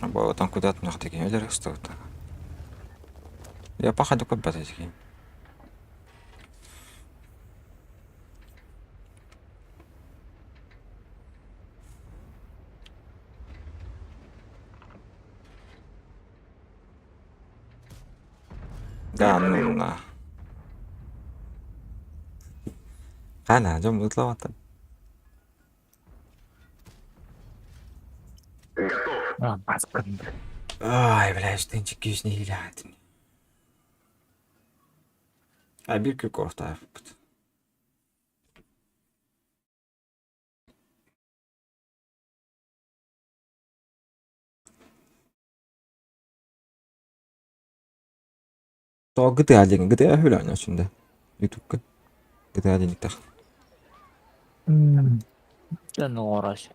[SPEAKER 1] Абы, там куда-то мне такие элеры стоят. Я походу купить такие. Да, ну на. Ана, 좀 늦어왔다.
[SPEAKER 2] Готов.
[SPEAKER 4] Маскан.
[SPEAKER 1] Ай, бля, штынчик не гилят. А бирки кофта. То GTA деген GTA хөлөөнө şimdi. YouTube'га. GTA деген так.
[SPEAKER 4] Sen uğraş.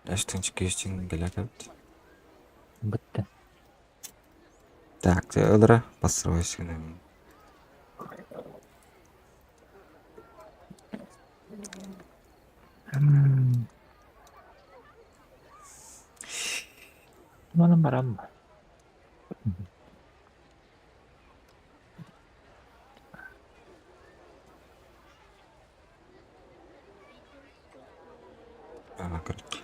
[SPEAKER 1] Эштенч кештин келет.
[SPEAKER 4] Bitti.
[SPEAKER 1] Так, ты ылыра построишься.
[SPEAKER 4] Hmm. Mana maram.
[SPEAKER 1] Ага, короче.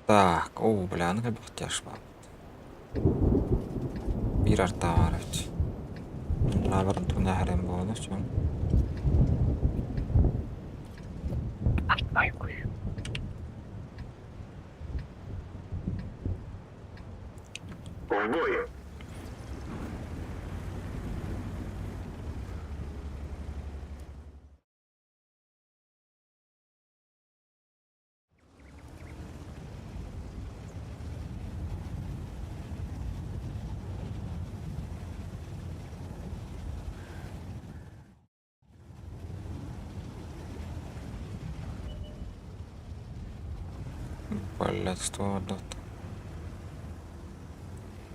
[SPEAKER 1] Так, о, бля, ну как бы тяж бар. Бир арта бар авч. Лабарын туна харин болду ч юм.
[SPEAKER 4] Ay koy.
[SPEAKER 2] В бой!
[SPEAKER 1] Блять, что отдат.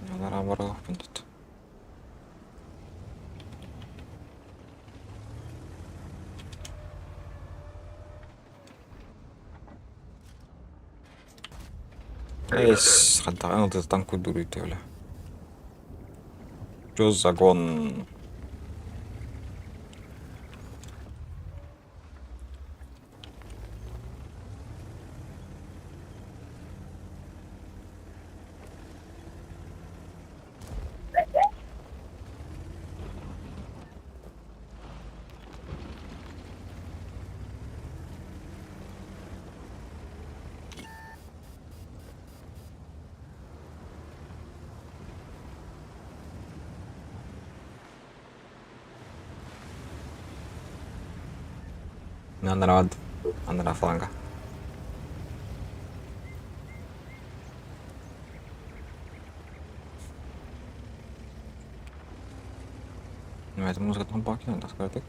[SPEAKER 1] Надо наоборот будет. Эйс, хантаган вот это танку дуруйт бля. Чё за гон? Andra фланга. Ну, это музыка там покинет, так сказать.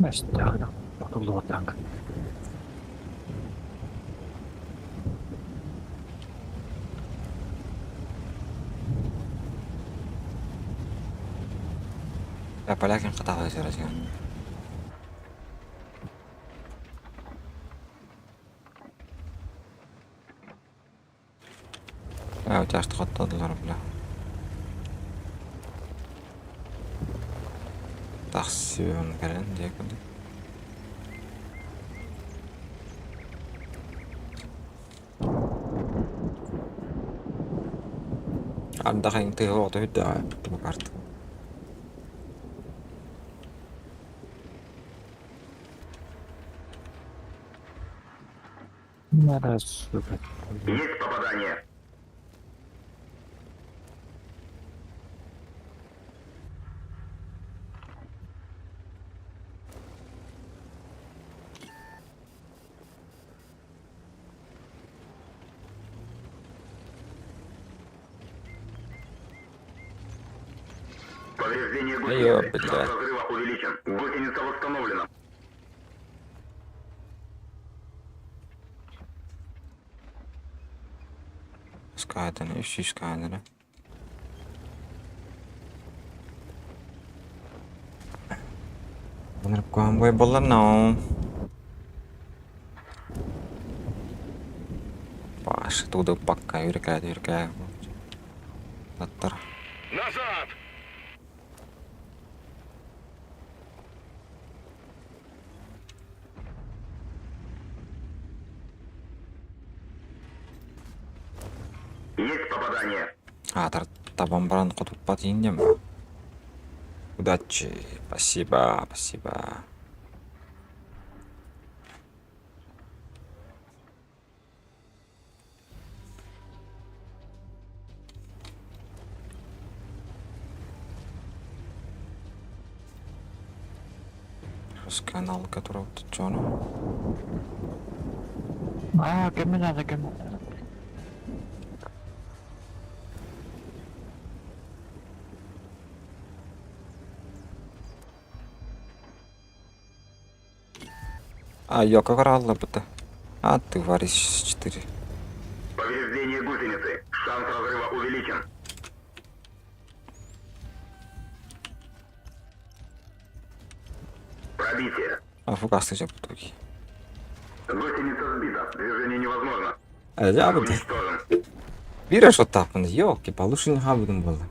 [SPEAKER 4] Mas tak. Tutuldu tank.
[SPEAKER 1] Я поляки инقطع زرجان. اه وتعرف تخطط الضرب له. تخسيون كلام دي كده. عاد دخل ينتهي وقت هدا تبقارت.
[SPEAKER 4] Nara super.
[SPEAKER 2] Есть попадание! Повреждение гусеницы.
[SPEAKER 1] блядь.
[SPEAKER 2] Шанс разрыва увеличен. Гусеница восстановлена.
[SPEAKER 1] 200 300 кайданы. Bener комбой болларнау. Паш, туда пока юркает. Аттар.
[SPEAKER 3] Назад!
[SPEAKER 2] Есть попадание.
[SPEAKER 1] Табамбаран кутуппа тиңдем. Удачи. Спасибо. Канал, который вот чё,
[SPEAKER 4] Кем надо, кем надо.
[SPEAKER 1] Йока коралла будто. Ты варишь 4.
[SPEAKER 2] Повреждение гусеницы. Шанс разрыва увеличен. Пробитие.
[SPEAKER 1] Фугасный же потоки.
[SPEAKER 2] Гусеница сбита. Движение невозможно.
[SPEAKER 1] Я буду.
[SPEAKER 2] Уничтожен.
[SPEAKER 1] Бирешь вот так, ёлки, получше не хабудum было.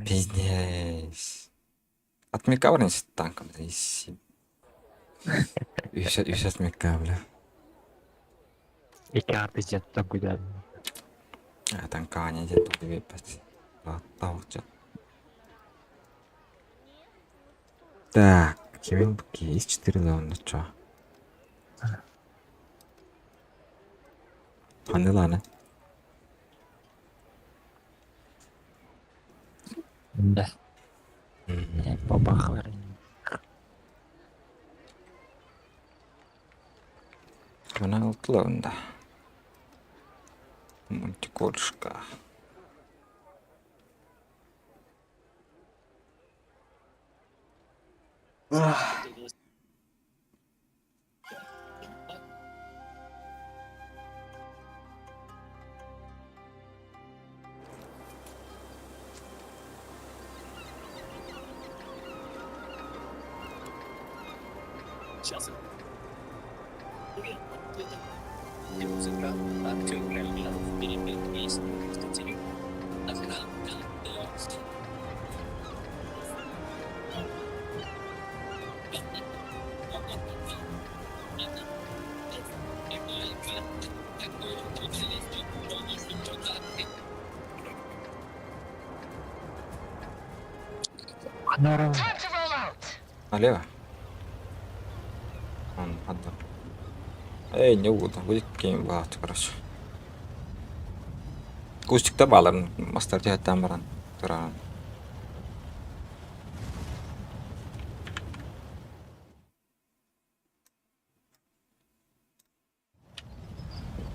[SPEAKER 1] Пиздец. От мекаврни с танком, да, иси. И сейчас мекавля.
[SPEAKER 4] İki artı jetten güzel.
[SPEAKER 1] Танка не идет, тут две пять. Так, Кевин Буки, есть 4 зоны, чё? Ладно.
[SPEAKER 4] Да. Бабах верни.
[SPEAKER 1] Она утлонда. Мультикольшка.
[SPEAKER 5] Сейчас. Его сыграл актер Гальянов перепел песню Константину.
[SPEAKER 4] Норм.
[SPEAKER 1] Налево. Он отдал. Не буду. Будет каким багато, короче. Кустикта балар. Мастер жаттан баран. Туран.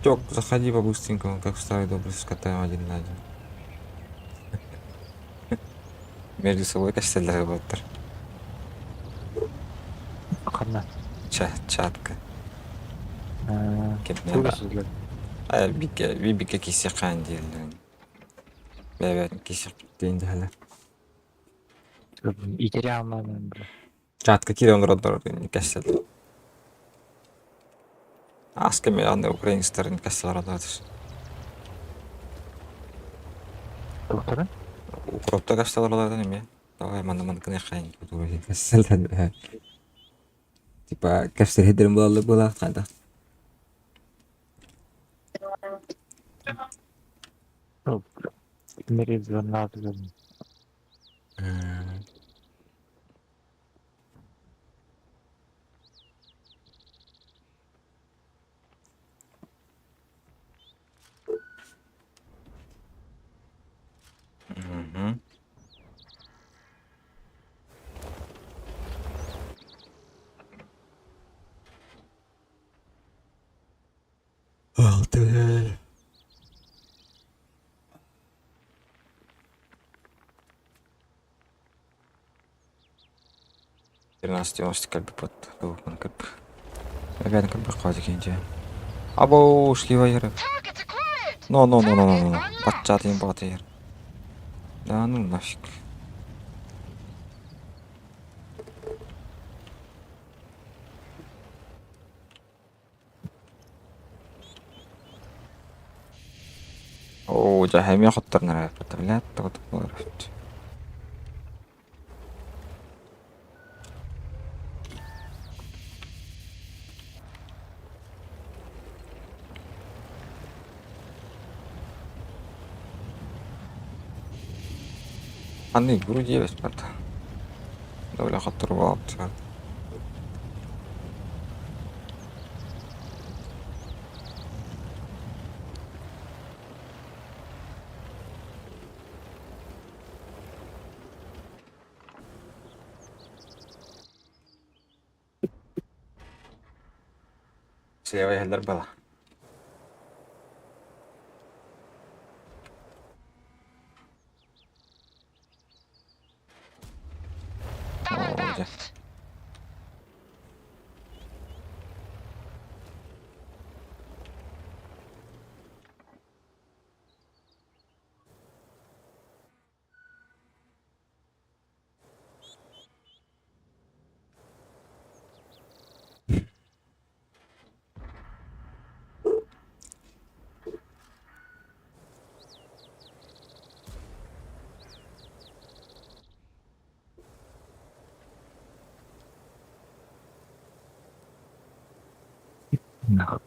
[SPEAKER 1] Тёк, заходи по-быстренькому, как в старый добрый, скатаем один на один. Между собой костель вот.
[SPEAKER 4] Kanat.
[SPEAKER 1] Чатка.
[SPEAKER 4] Турсuzlar.
[SPEAKER 1] Бибике кисек қандел. Бәбәт кисек дейінді әлі.
[SPEAKER 4] İçeri almadım.
[SPEAKER 1] Чатка кирен роддор кәсел. Аскеме андай украинецтерин кәсел роддор.
[SPEAKER 4] Doktora?
[SPEAKER 1] Укропта кәсел роддор неме? Давай манда кіне қайын. Кәсел. Типа кәсел хедерін болады қайда.
[SPEAKER 4] Nereye zorladılar?
[SPEAKER 1] Altı. Тринадцать кальбы под лукман кальбы. Ребята кальбы хватит киньте. Або ушли вайры.
[SPEAKER 6] Targets acquired!
[SPEAKER 1] No. Батчаатын бот here. Да ну нафиг. Оо, за хэмээ хоттор нараа батлаад тагдаг. Анны вроде есть бат. Довольно хоттор болот. Слева ялдар бала. О,
[SPEAKER 4] Нахуй.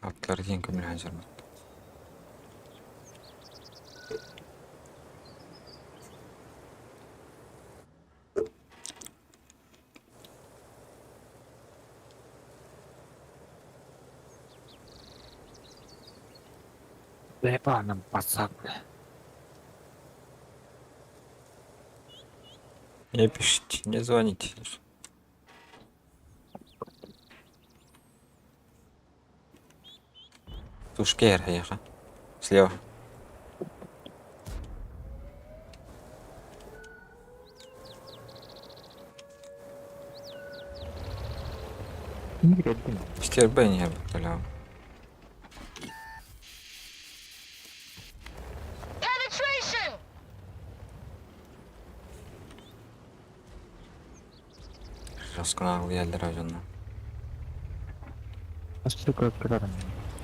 [SPEAKER 1] Atları yiyin kömür hancarım.
[SPEAKER 4] Lepa ng pasak.
[SPEAKER 1] Не пишите, не звоните. Тушкер, еха. Слева.
[SPEAKER 4] İyi dedim.
[SPEAKER 1] İşte ben ya bakalım.
[SPEAKER 6] Penetration!
[SPEAKER 1] Расканал yerler ajanla.
[SPEAKER 4] Nasıl köprülerim?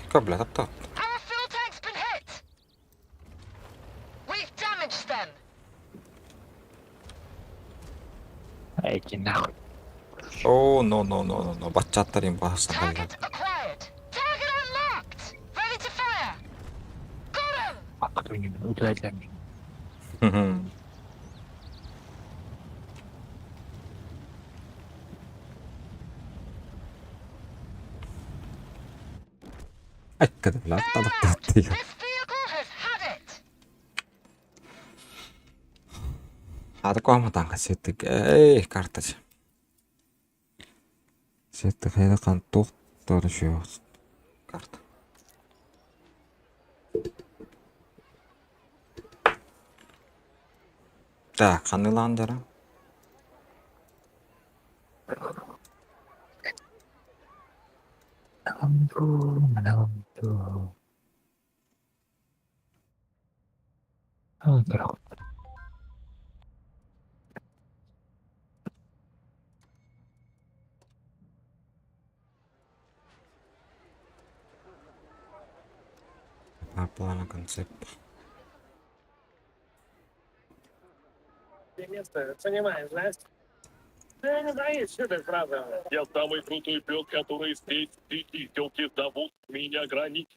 [SPEAKER 1] Kabla tap.
[SPEAKER 6] Our fuel tank's been hit! We've damaged them!
[SPEAKER 4] Ey nahul.
[SPEAKER 1] Oh no. Batçatların bahsına kaldı.
[SPEAKER 6] Target acquired! Target unlocked! Ready to fire! Got him!
[SPEAKER 4] Akıtın öldüreceğim.
[SPEAKER 1] Ay kadar lan
[SPEAKER 6] Bail
[SPEAKER 1] tadık
[SPEAKER 6] out!
[SPEAKER 1] tattı
[SPEAKER 6] This
[SPEAKER 1] ya.
[SPEAKER 6] vehicle has had it!
[SPEAKER 1] Hadi koymadan kaçırdık. Ey kartacı. Сетті қайда қан тоқтады şu карта. Так, қаны ландары.
[SPEAKER 4] Намду. Kral.
[SPEAKER 1] Плана концепт.
[SPEAKER 7] Место, понимаешь, да? Ты не знаешь, что ты сразу.
[SPEAKER 3] Я самый крутой пес, который здесь. Ты издевки зовут меня гранить.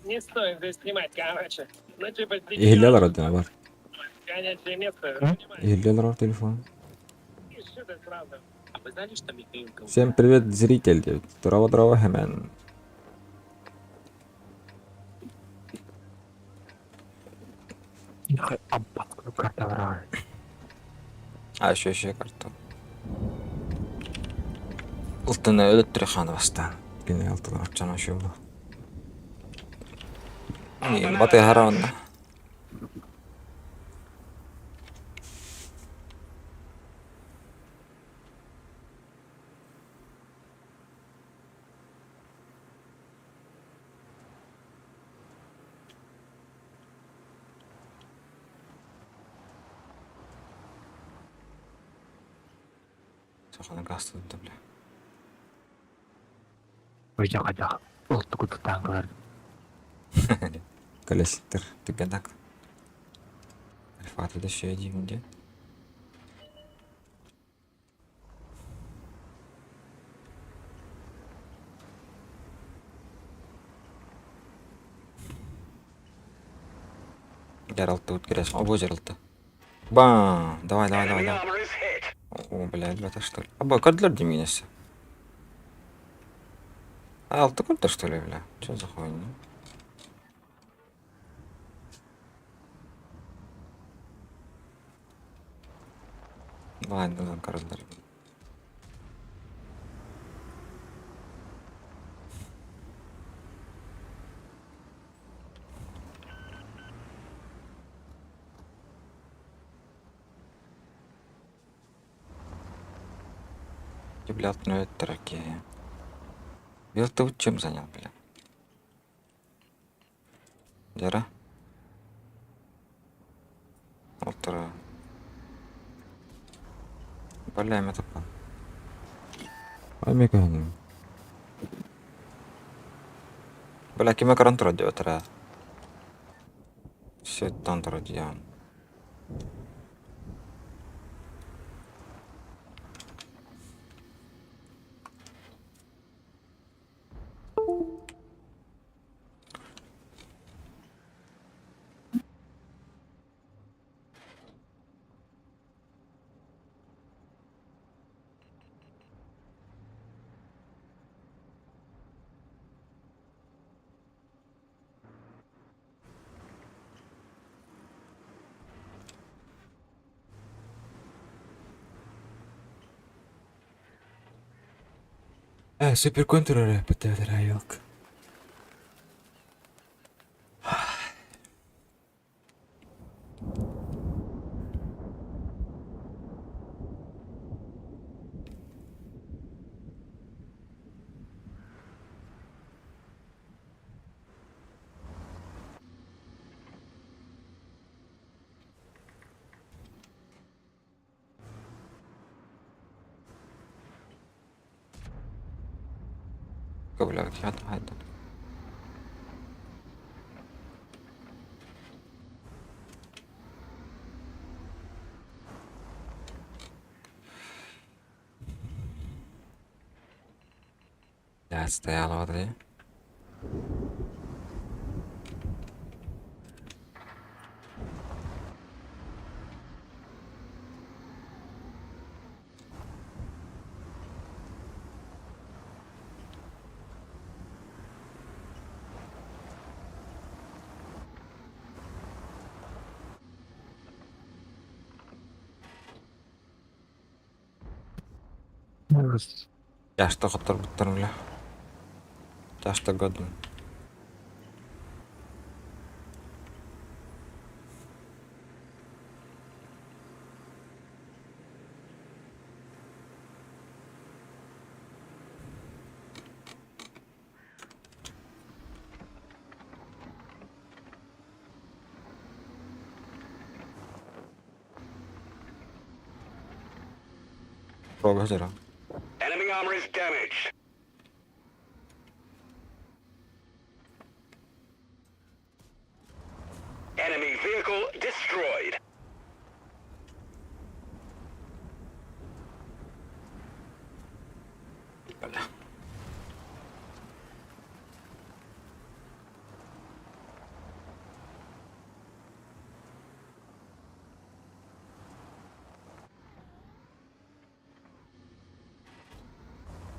[SPEAKER 7] Не стоит здесь снимать, короче. Ну, типа,
[SPEAKER 1] Ehliler adına var.
[SPEAKER 7] Горячее место,
[SPEAKER 4] Hı?
[SPEAKER 7] понимаешь?
[SPEAKER 1] Ehliler var telefon.
[SPEAKER 7] Что ты сразу?
[SPEAKER 5] А вы знали, что Михаил Ковалев
[SPEAKER 1] Всем привет, зритель. Дрова hemen.
[SPEAKER 4] Ampat karta var.
[SPEAKER 1] А еще карту. Алтыны өліп тұр ханы бастан. Kini altına atacağım şurada. Niin, Mate Haron. Soalnya gas tuh, bля.
[SPEAKER 4] Ojak aja. Ultuk untuk tanggal.
[SPEAKER 1] Колеситер, тыгадак. Альфа-то еще один, где? Джеральд тут грязь. Обо Джеральд. Бам! Давай, давай, давай, давай. О, блядь, это что ли? Або, котлер Диминеса. А, такой-то что ли, бля? Что за хуйня? Ладно, котлер. Блядь, ну это такие. Я ты вот чем занял, бля? Дера? Утро. Бля, это по. Омега. Бля, кем карантро делать, ра? Все тантро делаем. Суперконтур ПТ райок. Бля, я хайда. Я стоял в воде. Я что хотел бы бля. Я что годен. Рога зера.
[SPEAKER 2] Enemy armor is damaged. Enemy vehicle destroyed.
[SPEAKER 1] Бля.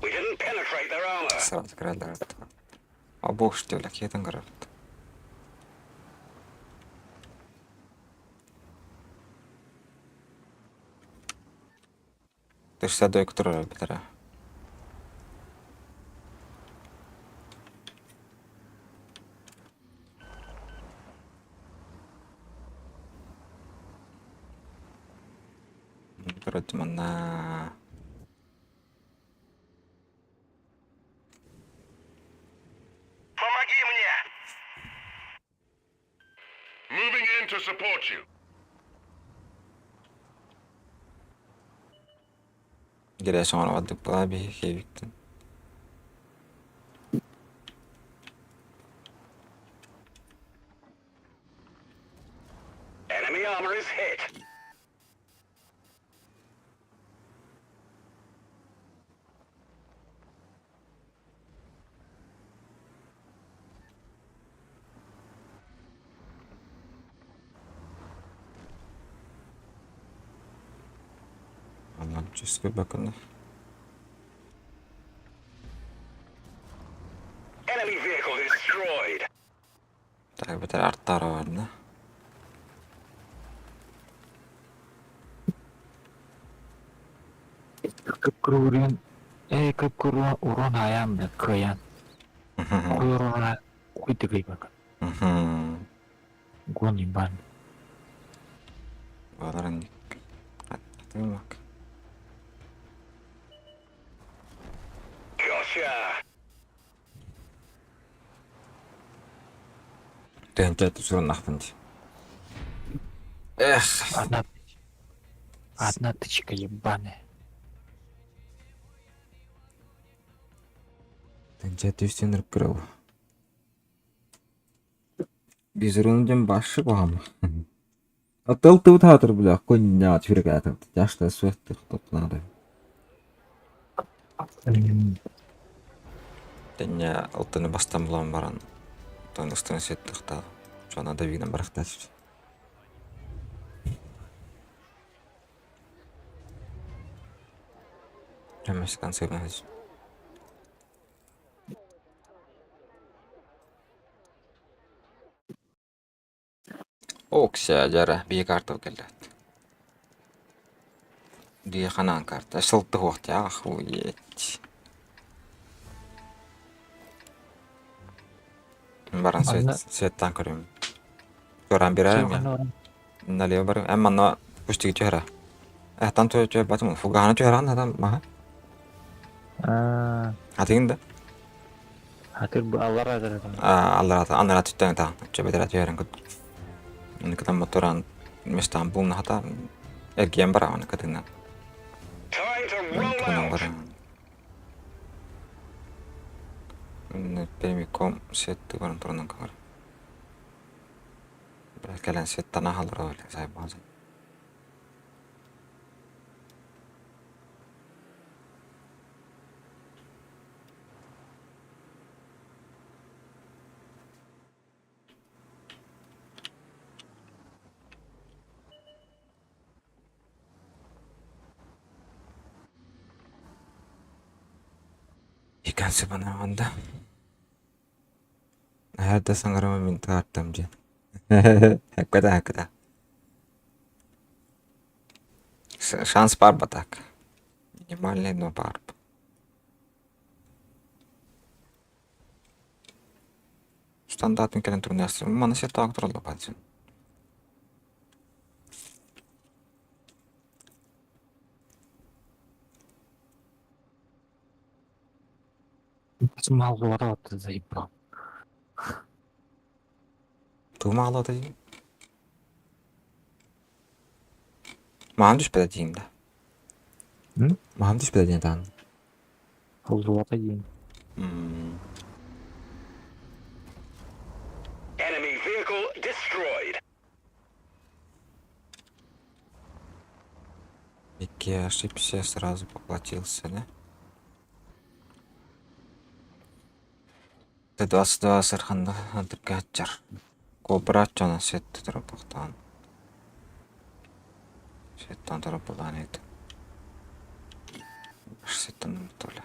[SPEAKER 2] We didn't penetrate their armor.
[SPEAKER 1] Сразу градар. А бог что ли, какие там град. Ты 62 который Петра. Вроде на...
[SPEAKER 8] Помоги мне! Moving in to support you.
[SPEAKER 1] Gire sonra vadık bana bir şey bittin.
[SPEAKER 8] Enemy armor is hit.
[SPEAKER 1] Allah'ım çizgi bakın.
[SPEAKER 8] Enemy vehicle destroyed.
[SPEAKER 1] Tak beter arttı aralarında.
[SPEAKER 4] Kıpkırıyorum. Kıpkırıyorum. Urun ayağımda kıyan. Kuyruğuna kuydu gibi bakın. Gonim ben.
[SPEAKER 1] Bağların dik. Hadi bak.
[SPEAKER 8] Gotcha.
[SPEAKER 1] Тэнтэй түсрэн нахтанд.
[SPEAKER 4] Одна тычка ебаная.
[SPEAKER 1] Тэнтэй төвстен гэрв. Бизрүндэн баш баам. Атал төв таатар бля коння чирэг атав. Яштай суэт тотнаад. Тэня алтын бастан булан баран. Тонстон сеттихта. Жана да вигнен барахтач. Ямас концернас. Окся жара би карта келет. Ди ханан карта. Шылты вакыт охуеть. Баран светтан көрөм. Көрәм бирәм я. Налево барам. Әмма на пустыгы чөһрә. Тан төчө батым фуганы чөһрә адам ма. Атыгында.
[SPEAKER 4] Hatır bu Allah razı olsun.
[SPEAKER 1] Аннара түттән та. Чөбәдәрә чөһрән көт. Аны кытан моторан местан булна хата. Эрген бара аны кытына.
[SPEAKER 8] Time to roll
[SPEAKER 1] Тунан
[SPEAKER 8] out.
[SPEAKER 1] бара. Прямиком сетті баран тұрынан кағыр. Бірақ кәлін сеттана халыр өйлі зай базы. Ikansi bana vanda. Nerede sanırım minta arttım can. Hakikaten. Шанс парба так. Минимальный, но парб. Стандартный кален турнирсы. Мана сетті актырылы бәлсін.
[SPEAKER 4] Mal ворот заебал.
[SPEAKER 1] Туğma ağladı değil. Mağam düşpede diyeyim de.
[SPEAKER 4] Hı?
[SPEAKER 1] Mağam düşpede diyeyim de.
[SPEAKER 4] Ворот один.
[SPEAKER 8] Enemy vehicle destroyed.
[SPEAKER 1] Я ошибся, сразу поплатился, да? Т-22 сырханда антыргачар. Кобра чана сетті тұрапықтан. Сеттан тұрапылдан еді. Баш сеттан ұмытылы.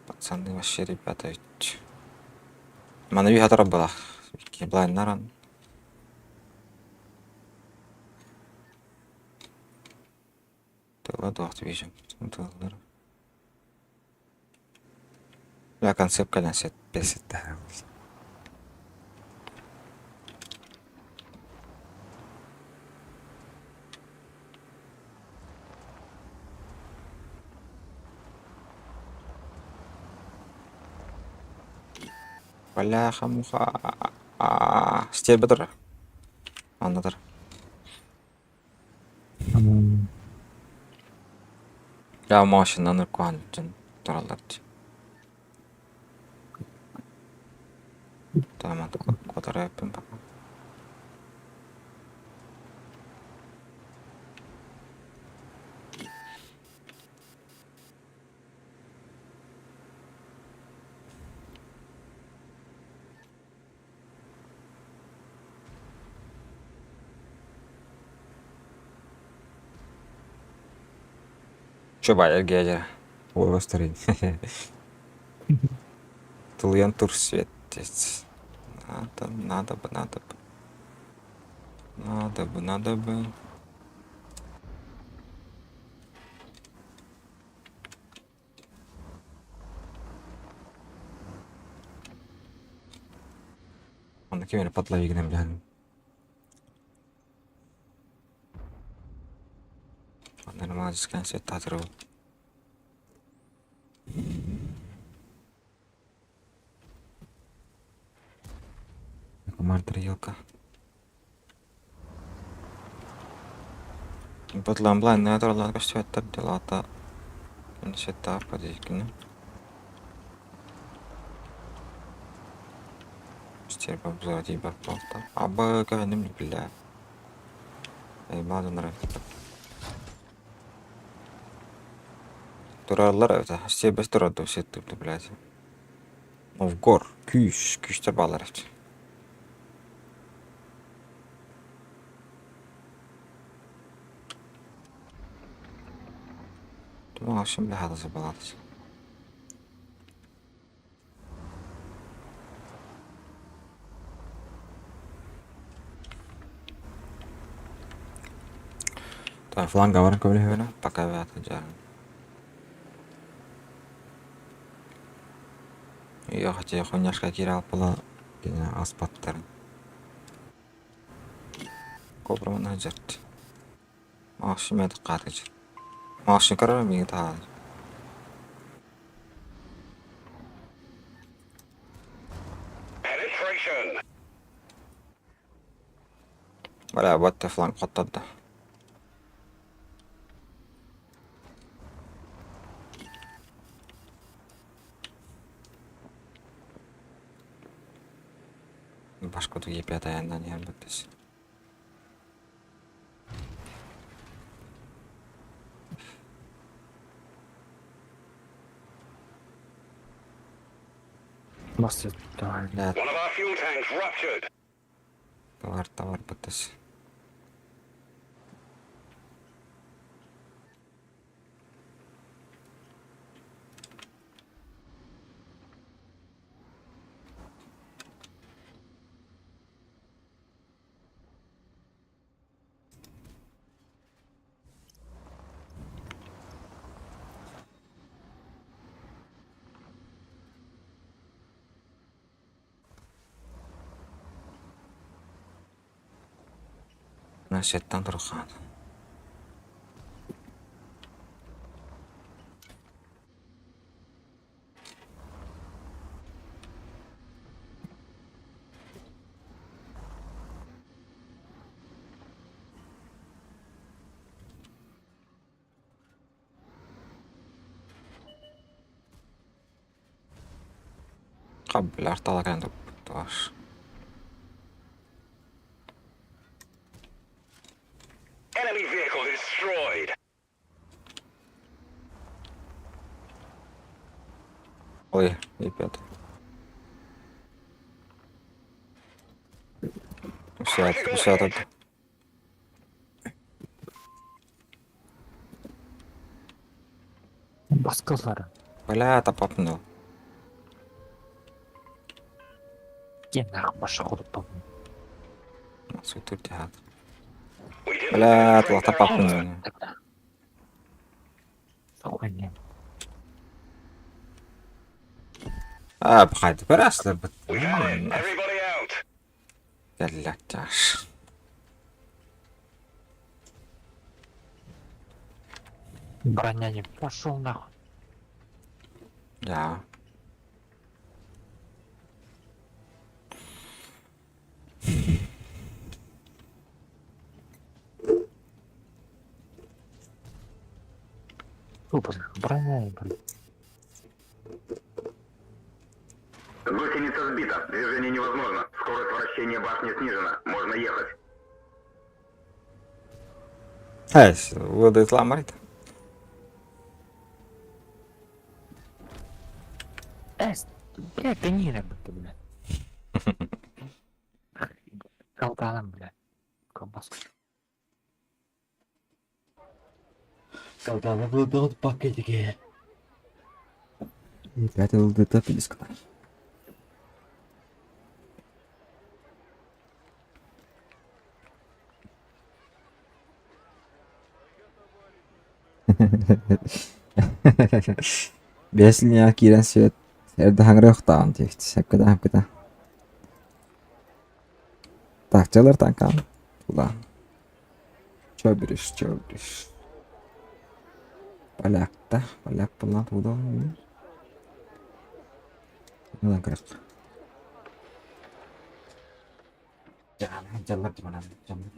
[SPEAKER 1] Пацаны вообще ребята ведь. Мана виха тұрапыла. Вики блайнаран. Тыла дуақты вижем. Тылылар. Я концепт кәлен сет песетті. Бляха-муха. Стебе тұр. Анда тұр. Я машинаны қуанып тұраларды. Tamam, kodara yapayım bakalım. Coba ya aja. Ой, старый. Тульян тур светец. Надо бы. Надо бы. Он кемер подлови гнем блядь. Нормально скан свет татру. Тарелка. Подлам на торлан костюм так делата. Он сета подикне. Стерпа обзорить просто. Аба кавенем бля. Эй, мазу нравится. Туралар это. Все без турады все тут, блядь. Ну в гор. Күйш балар. Ну, şimdi daha da zabaladı. Так, фланга var көбіне өне, пока вәті жарым. Ее хотя хуйняшка кире алып бұла аспаттарын. Көпірмін өжерді. Мағышым әді қаты жүр. Мағышын көрі мені тағады.
[SPEAKER 8] Penetration.
[SPEAKER 1] Бля, бәтті фланг қоттады. Башқа түге пәт аяңдан ер бәттесі.
[SPEAKER 4] Мастер, давай.
[SPEAKER 1] Бля,
[SPEAKER 8] One of our fuel tanks ruptured.
[SPEAKER 1] товар бәттесі. Насеттен тұрған. Қабыл артала кәнді бұқтығаш.
[SPEAKER 8] Enemy vehicle destroyed.
[SPEAKER 1] Ой, ребята. Все тут.
[SPEAKER 4] Басқалары.
[SPEAKER 1] Бля, тапапнул.
[SPEAKER 4] Кен ақ баша құлып
[SPEAKER 1] Суетур тяд.
[SPEAKER 8] We didn't
[SPEAKER 1] Бля,
[SPEAKER 8] penetrate their
[SPEAKER 1] тапапнул.
[SPEAKER 8] armor.
[SPEAKER 4] Спокойнее.
[SPEAKER 1] Бхайды біраслар бұт.
[SPEAKER 8] We have it. Everybody out.
[SPEAKER 1] Гәлләк тяш.
[SPEAKER 4] Броня не пошел нахуй.
[SPEAKER 1] Я.
[SPEAKER 4] Супер. Браво.
[SPEAKER 2] Гусеница сбита. Движение невозможно. Скорость вращения башни снижена. Можно ехать.
[SPEAKER 1] Evet, buradaki lambaydı.
[SPEAKER 4] Эс, блядь, да не работа, блядь. Колтаном, блядь. Колбаску. Колтаном был дот пакетики.
[SPEAKER 1] И пятый ЛДТ писка. Biasanya kiran syet. Erdə hangi yoxdan deyirdi. Həqiqətən. Takçalar tankan. Ulan. Çöbürüş. Balakta. Balak bundan tuğda. Ulan kırık. Canlar di mana? Canlar.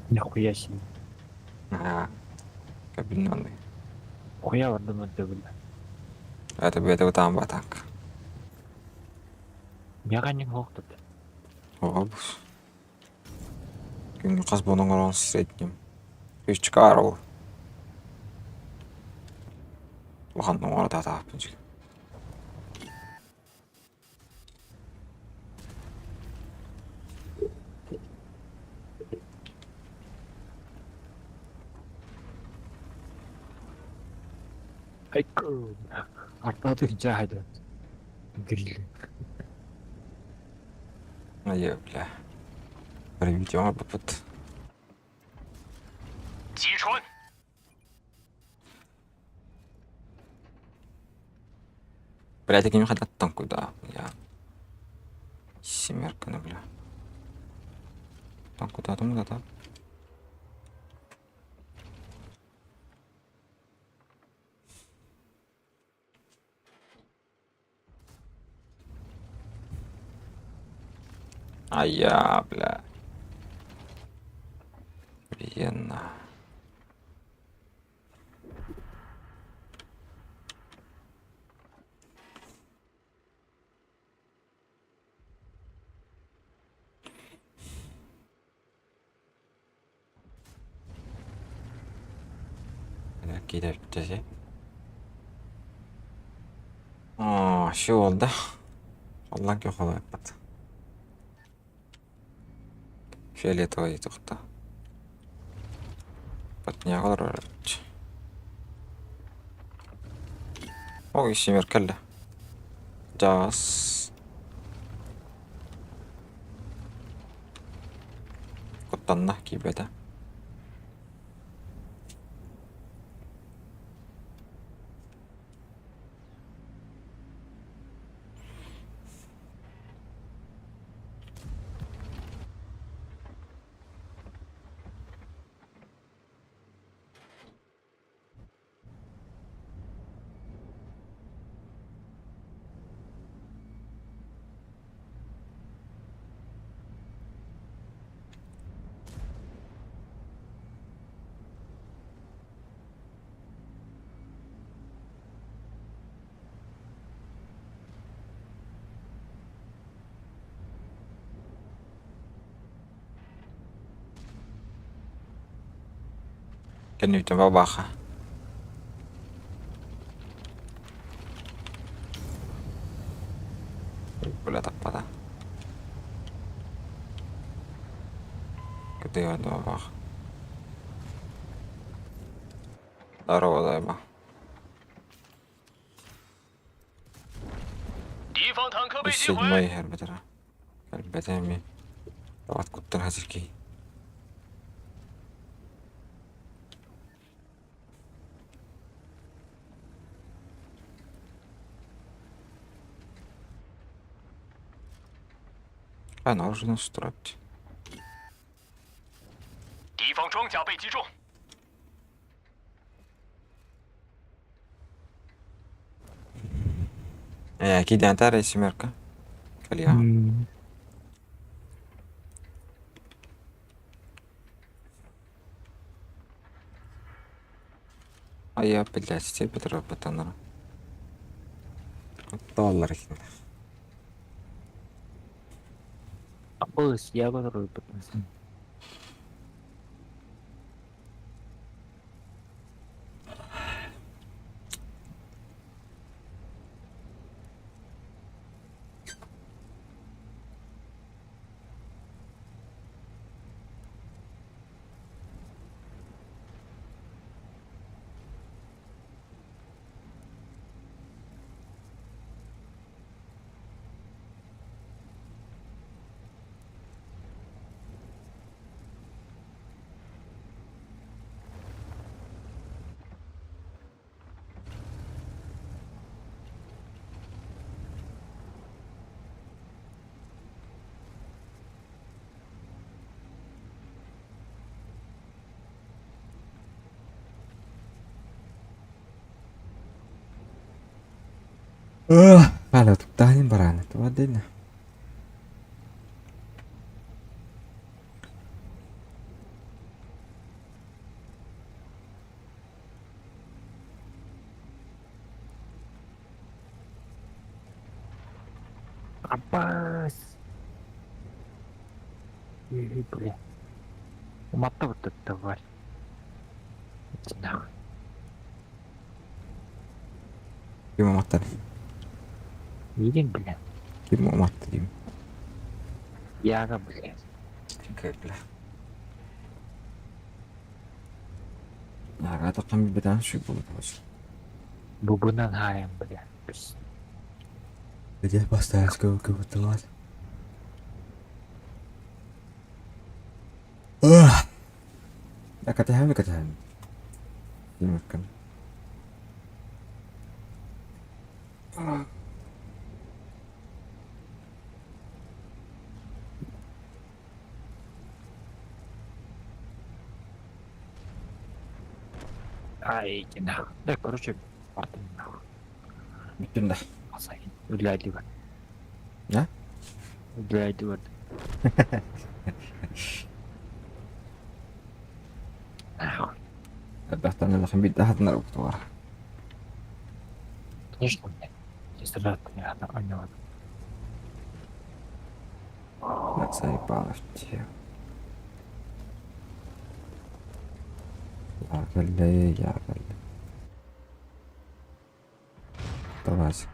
[SPEAKER 4] Нихуя себе.
[SPEAKER 1] Кабинный.
[SPEAKER 4] Хуя в одном это, блядь.
[SPEAKER 1] Это там батанка.
[SPEAKER 4] Механик лох тут.
[SPEAKER 1] Обус. Күнгі қыз бұның ұрын среднем. Күшчік арыл. Бұғанның орда тағып жүр.
[SPEAKER 4] Ай, арта түйінше айды. Гриль.
[SPEAKER 1] Ае, бля. Бір видеоға бұпыт. Блядь, я не хотел там куда, бля. Семерка, ну, бля. Там куда, там куда-то. А я, бля. Охуенно. Gidip gidecek. Şu oldu. Allah yok olay yapmadı. Фиолетовый тухта. Поднял роль. Ой, семеркалла. Жас. Куттанна кибеда. Kan nu inte vara baja. Kyllä tappata. Где дома? Здорово, Дайма.
[SPEAKER 3] 敌方坦克被击毁。
[SPEAKER 1] Седьмой арбитра. Арбитрами. Откуда разерки? А нужно строить.
[SPEAKER 3] 敌方装甲被击中。
[SPEAKER 1] أكيد يعني تعرف семерка. Калина. А я, блядь, тебе Петра Патанера. $1.
[SPEAKER 4] Apa siapa terus betul.
[SPEAKER 1] Kalau tahin barang itu ada nih.
[SPEAKER 4] Apa? Ini boleh. Mata betul tawar. Senang.
[SPEAKER 1] Gimana mata nih?
[SPEAKER 4] Ini boleh.
[SPEAKER 1] Gimana mata nih?
[SPEAKER 4] Ya kan boleh.
[SPEAKER 1] Kayak lah. Nah, kata kami bedan sih buat bos.
[SPEAKER 4] Bubunan yang boleh.
[SPEAKER 1] Jadi pasti harus kebetulan. Kata kami. Ini makan.
[SPEAKER 4] Ай, кена. Да, короче, потом нахуй.
[SPEAKER 1] Bikin dah.
[SPEAKER 4] Masain. Udah di kan.
[SPEAKER 1] Ya?
[SPEAKER 4] Udah di kan. Nah,
[SPEAKER 1] Daftarnya lah kami dah benar keluar.
[SPEAKER 4] terus nih. Istirahat ya, anak-anak.
[SPEAKER 1] Nggak saya balas dia. Ya kali, ya kali. Tawasik.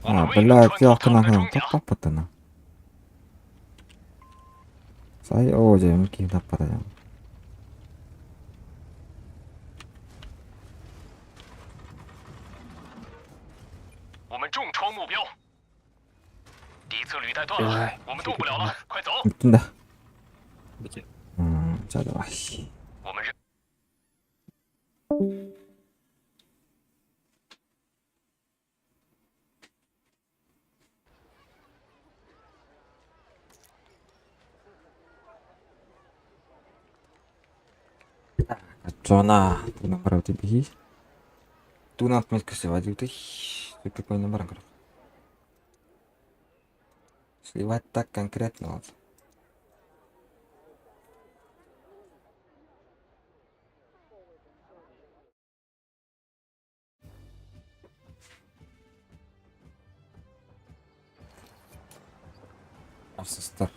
[SPEAKER 1] Belah dia kena tak apa tanah. Saya aja mungkin dapat aja.
[SPEAKER 3] 我们重创目标。敌侧履带断了
[SPEAKER 4] 哎，
[SPEAKER 3] 我们动不了了，快走！
[SPEAKER 1] Mungkin dah.
[SPEAKER 4] Betul.
[SPEAKER 1] Jadi wahsi.
[SPEAKER 3] 我们认
[SPEAKER 1] Зона номер тебе. Ту на отметка сливать ты. Ты какой номер говорю? Сливать так конкретно вот. Состав.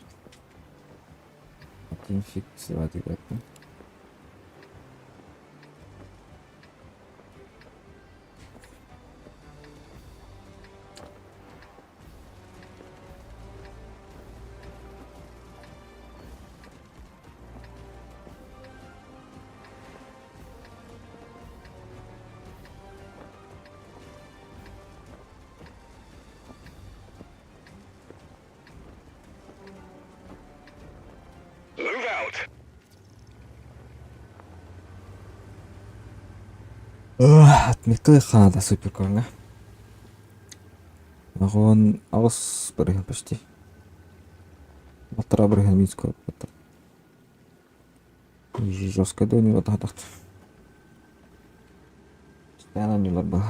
[SPEAKER 1] Один фиг сливать это. Отметил Канада супер корна. Он авас барыхан почти. Батра барыхан Минск. Жестко до него тахтахт. Постоянно не лабал.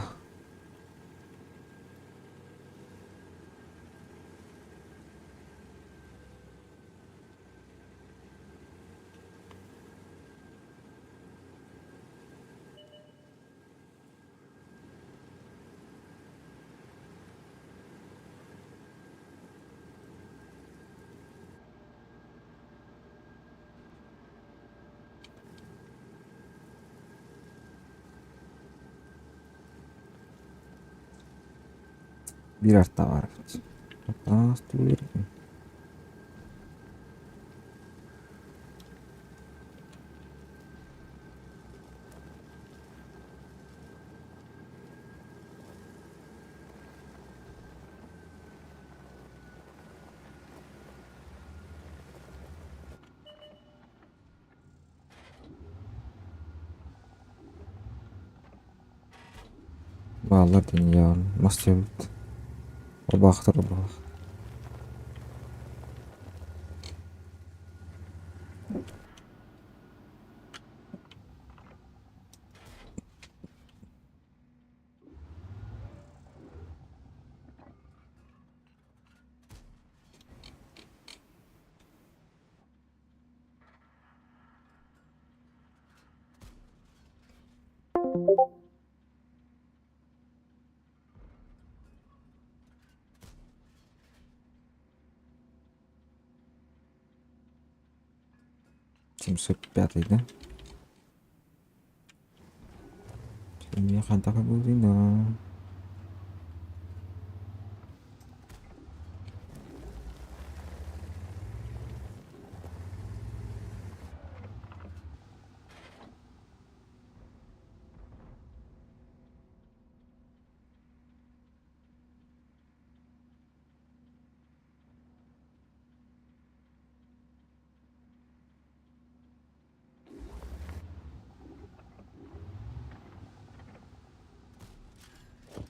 [SPEAKER 1] Birer var. Astır. Vallahi dünya nasıl yaptı? O baktır o bak. Kimse piyatıydı. Şimdi yakan takı buldun.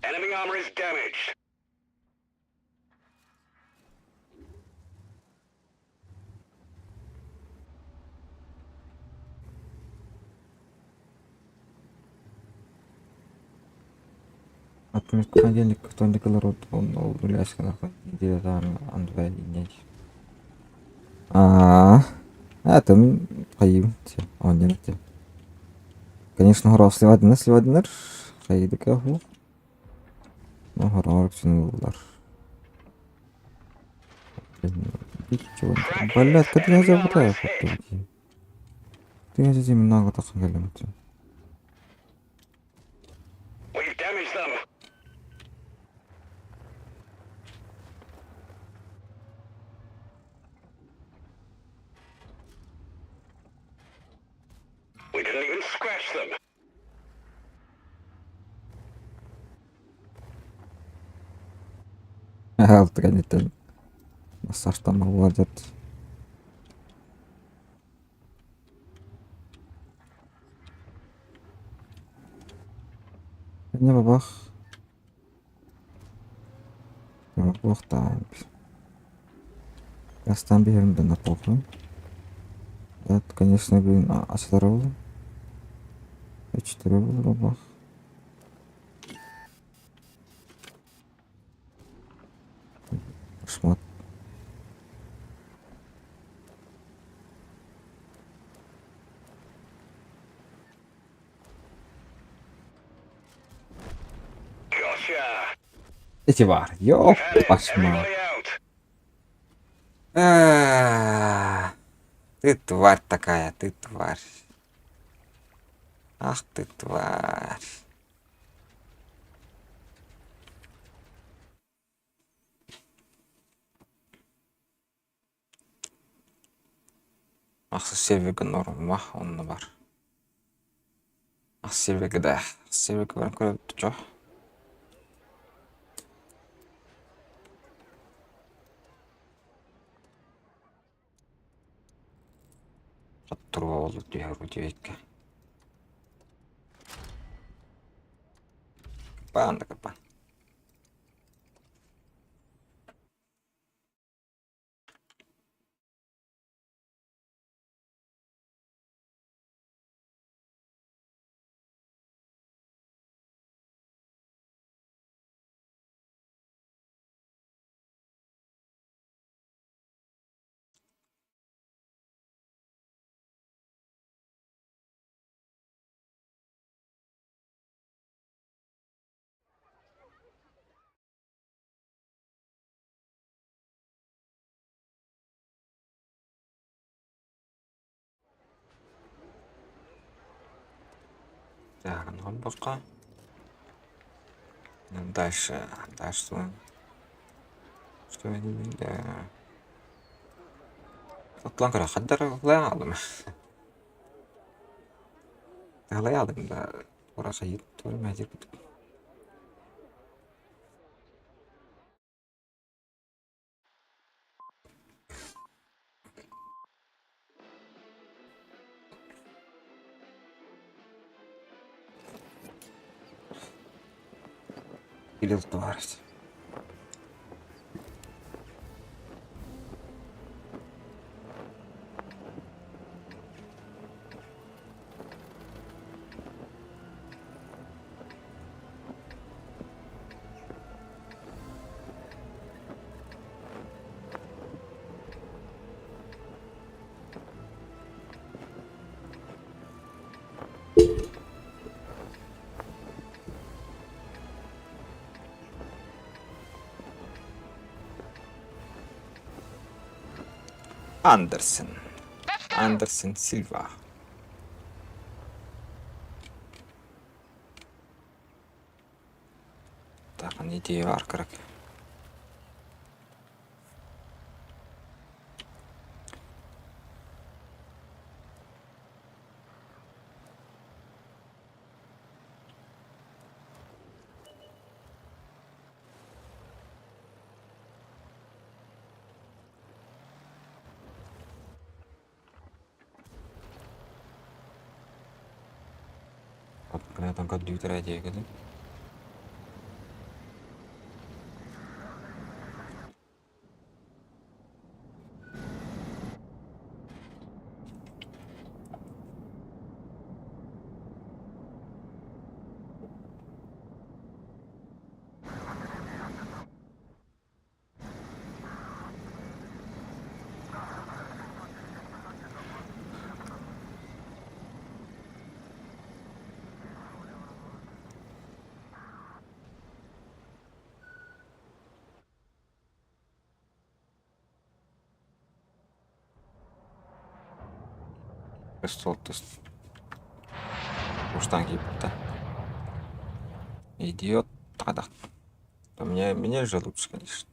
[SPEAKER 8] Enemy armor is damaged.
[SPEAKER 1] Отмет понедельник, вторник, народ, он уляшка нахуй. Неделя там, андвай, нечь. Это кайым. Он не те. Конечно, гора сливадыныр. Кайды каху. Но гора арксин булар. Блядь, ты не забытай, фотки. Ты не зайди много так галимт.
[SPEAKER 8] We've damaged them. We didn't even scratch them.
[SPEAKER 1] Altta ganitten. Massajtan var det. Не бабах. Бабах там. Я там бегаю на похуй. Это, конечно, блин, осторожно. 4 бабах. Шмат.
[SPEAKER 8] Gotcha.
[SPEAKER 1] Эти var. Ёп,
[SPEAKER 8] Had it.
[SPEAKER 1] пошма.
[SPEAKER 8] Everybody out.
[SPEAKER 1] Ты тварь такая, ты тварь. Ах ты тварь. Ах, севигі норм ма, онны бар. Ах, севигі да. Севигі бар көріпті жоқ. Тұрға олы дейіру дейікке. Anda kapan. Так, ну пока. Дальше. Дальше. Что я не видел? Atlan kara haddara aldım. Aldım da orası yıktı mecbur. Или товарищ. Anderson. Anderson Silva. Так, не идея аркарак. Вот, понятно, компьютер идея, да? Что ты? Штанги, да? Идиот, тогда. Мне же лучше, конечно.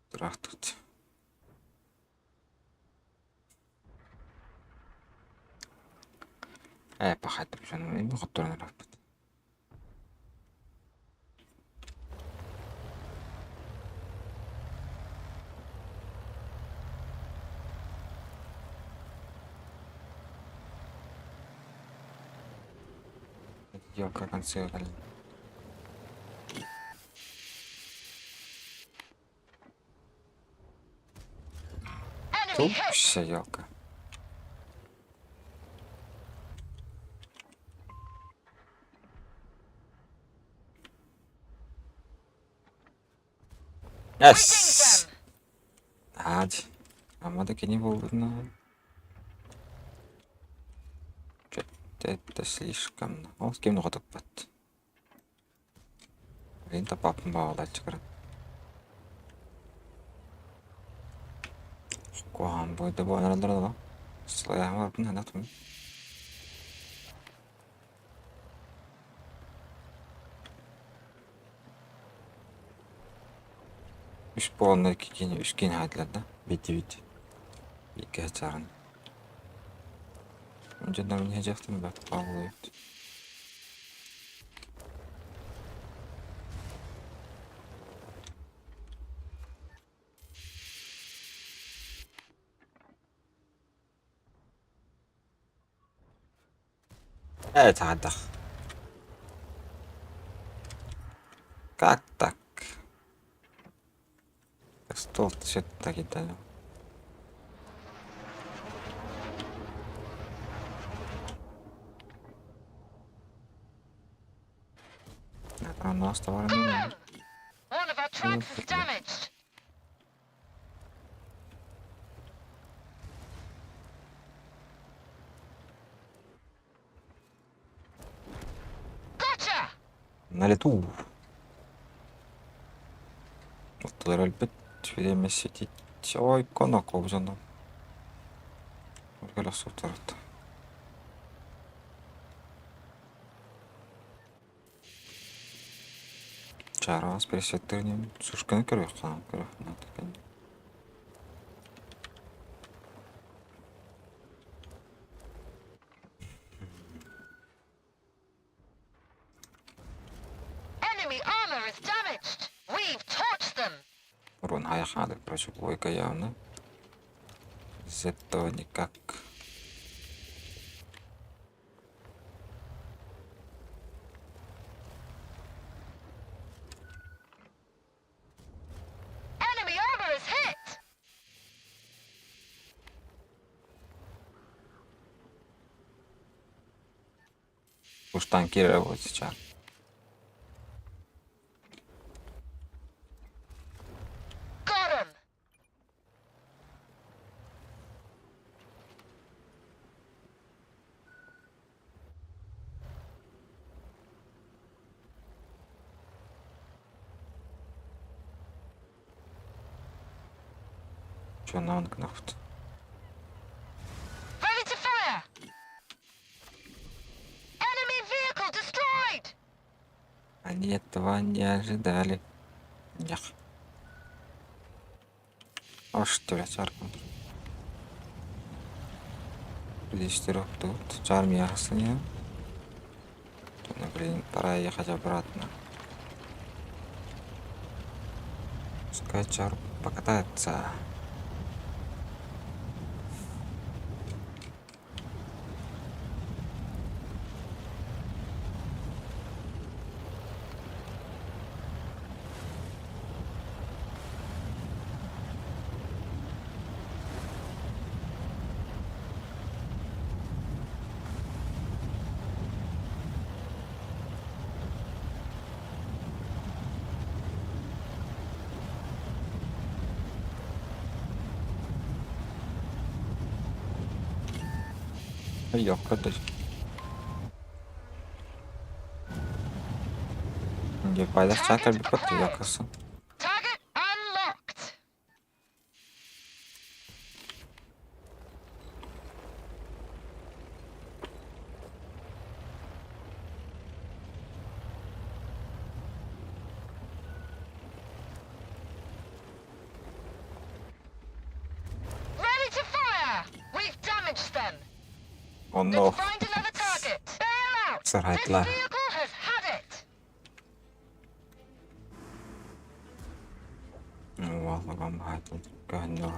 [SPEAKER 1] Страх тут. Пахать вообще, ну, не готовы на работу. Ёлка концы.
[SPEAKER 6] Enemy hit!
[SPEAKER 1] Тупая ёлка.
[SPEAKER 6] We
[SPEAKER 1] Yes.
[SPEAKER 6] beat them!
[SPEAKER 1] Hadi. Ama da не вовремя. Это слишком. Ол кем нугатып бат. Ринта папын бағалай чыгырын. Куан бойды bu aralarda da. Sılaya var bunu anlatmayayım. Üç puanla üçgen hayatlarda. Bitti. Bir geçerin. Önceden oynayacağım ben. Ağlıyordu. Таадаг. Как так? Стол что-то кидали. А у нас товара
[SPEAKER 6] Got
[SPEAKER 1] нет.
[SPEAKER 6] 'em! One of our tracks is damaged. Gotcha!
[SPEAKER 1] На лету. Өлтөрөлбөт время сидеть. Ой, конок обжоно. Үргэлж асуутарт. Чараас пресеттерним сушканы кырык хам кырык натыкан.
[SPEAKER 6] Enemy armor is damaged. We've torched them.
[SPEAKER 1] Урон хаяхаадыг прошу бойка явна. Зато никак.
[SPEAKER 6] Enemy armor is hit.
[SPEAKER 1] Уж танкировать сейчас.
[SPEAKER 6] Got him.
[SPEAKER 1] Чё на нафт?
[SPEAKER 6] Ready to fire. Enemy vehicle destroyed.
[SPEAKER 1] Они этого не ожидали. Нях. А что, блядь, армия? Четырех тут. Армия нет. Ну, блин, пора ехать обратно. Пускай Чар покатается. Yok kardeş. Şimdi paylaşacaklar bir patı yakasın.
[SPEAKER 6] Target unlocked. Ready to fire. We've damaged them.
[SPEAKER 1] Oh
[SPEAKER 6] Let's
[SPEAKER 1] no.
[SPEAKER 6] find another target. Bail out. This
[SPEAKER 1] Saraytlar.
[SPEAKER 6] vehicle has had it.
[SPEAKER 1] Vallahi ben hayatım gönlü.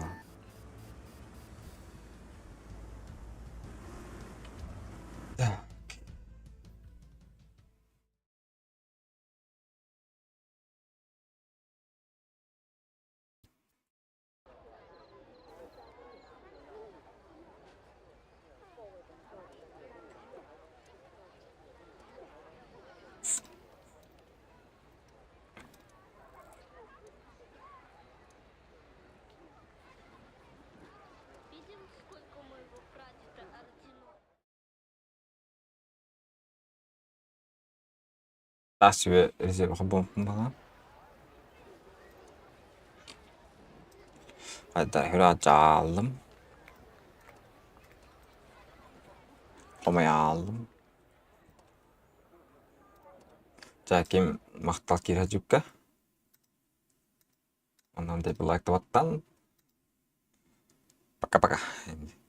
[SPEAKER 9] Видел, сколько у моего прадеда орденов?
[SPEAKER 1] Taas weer резерв gebompen байгаа. Хадаа жаалам. Омяалам. За ким мақтал кирэж үкка. Онон деп лайктаваттан. Пока-пока.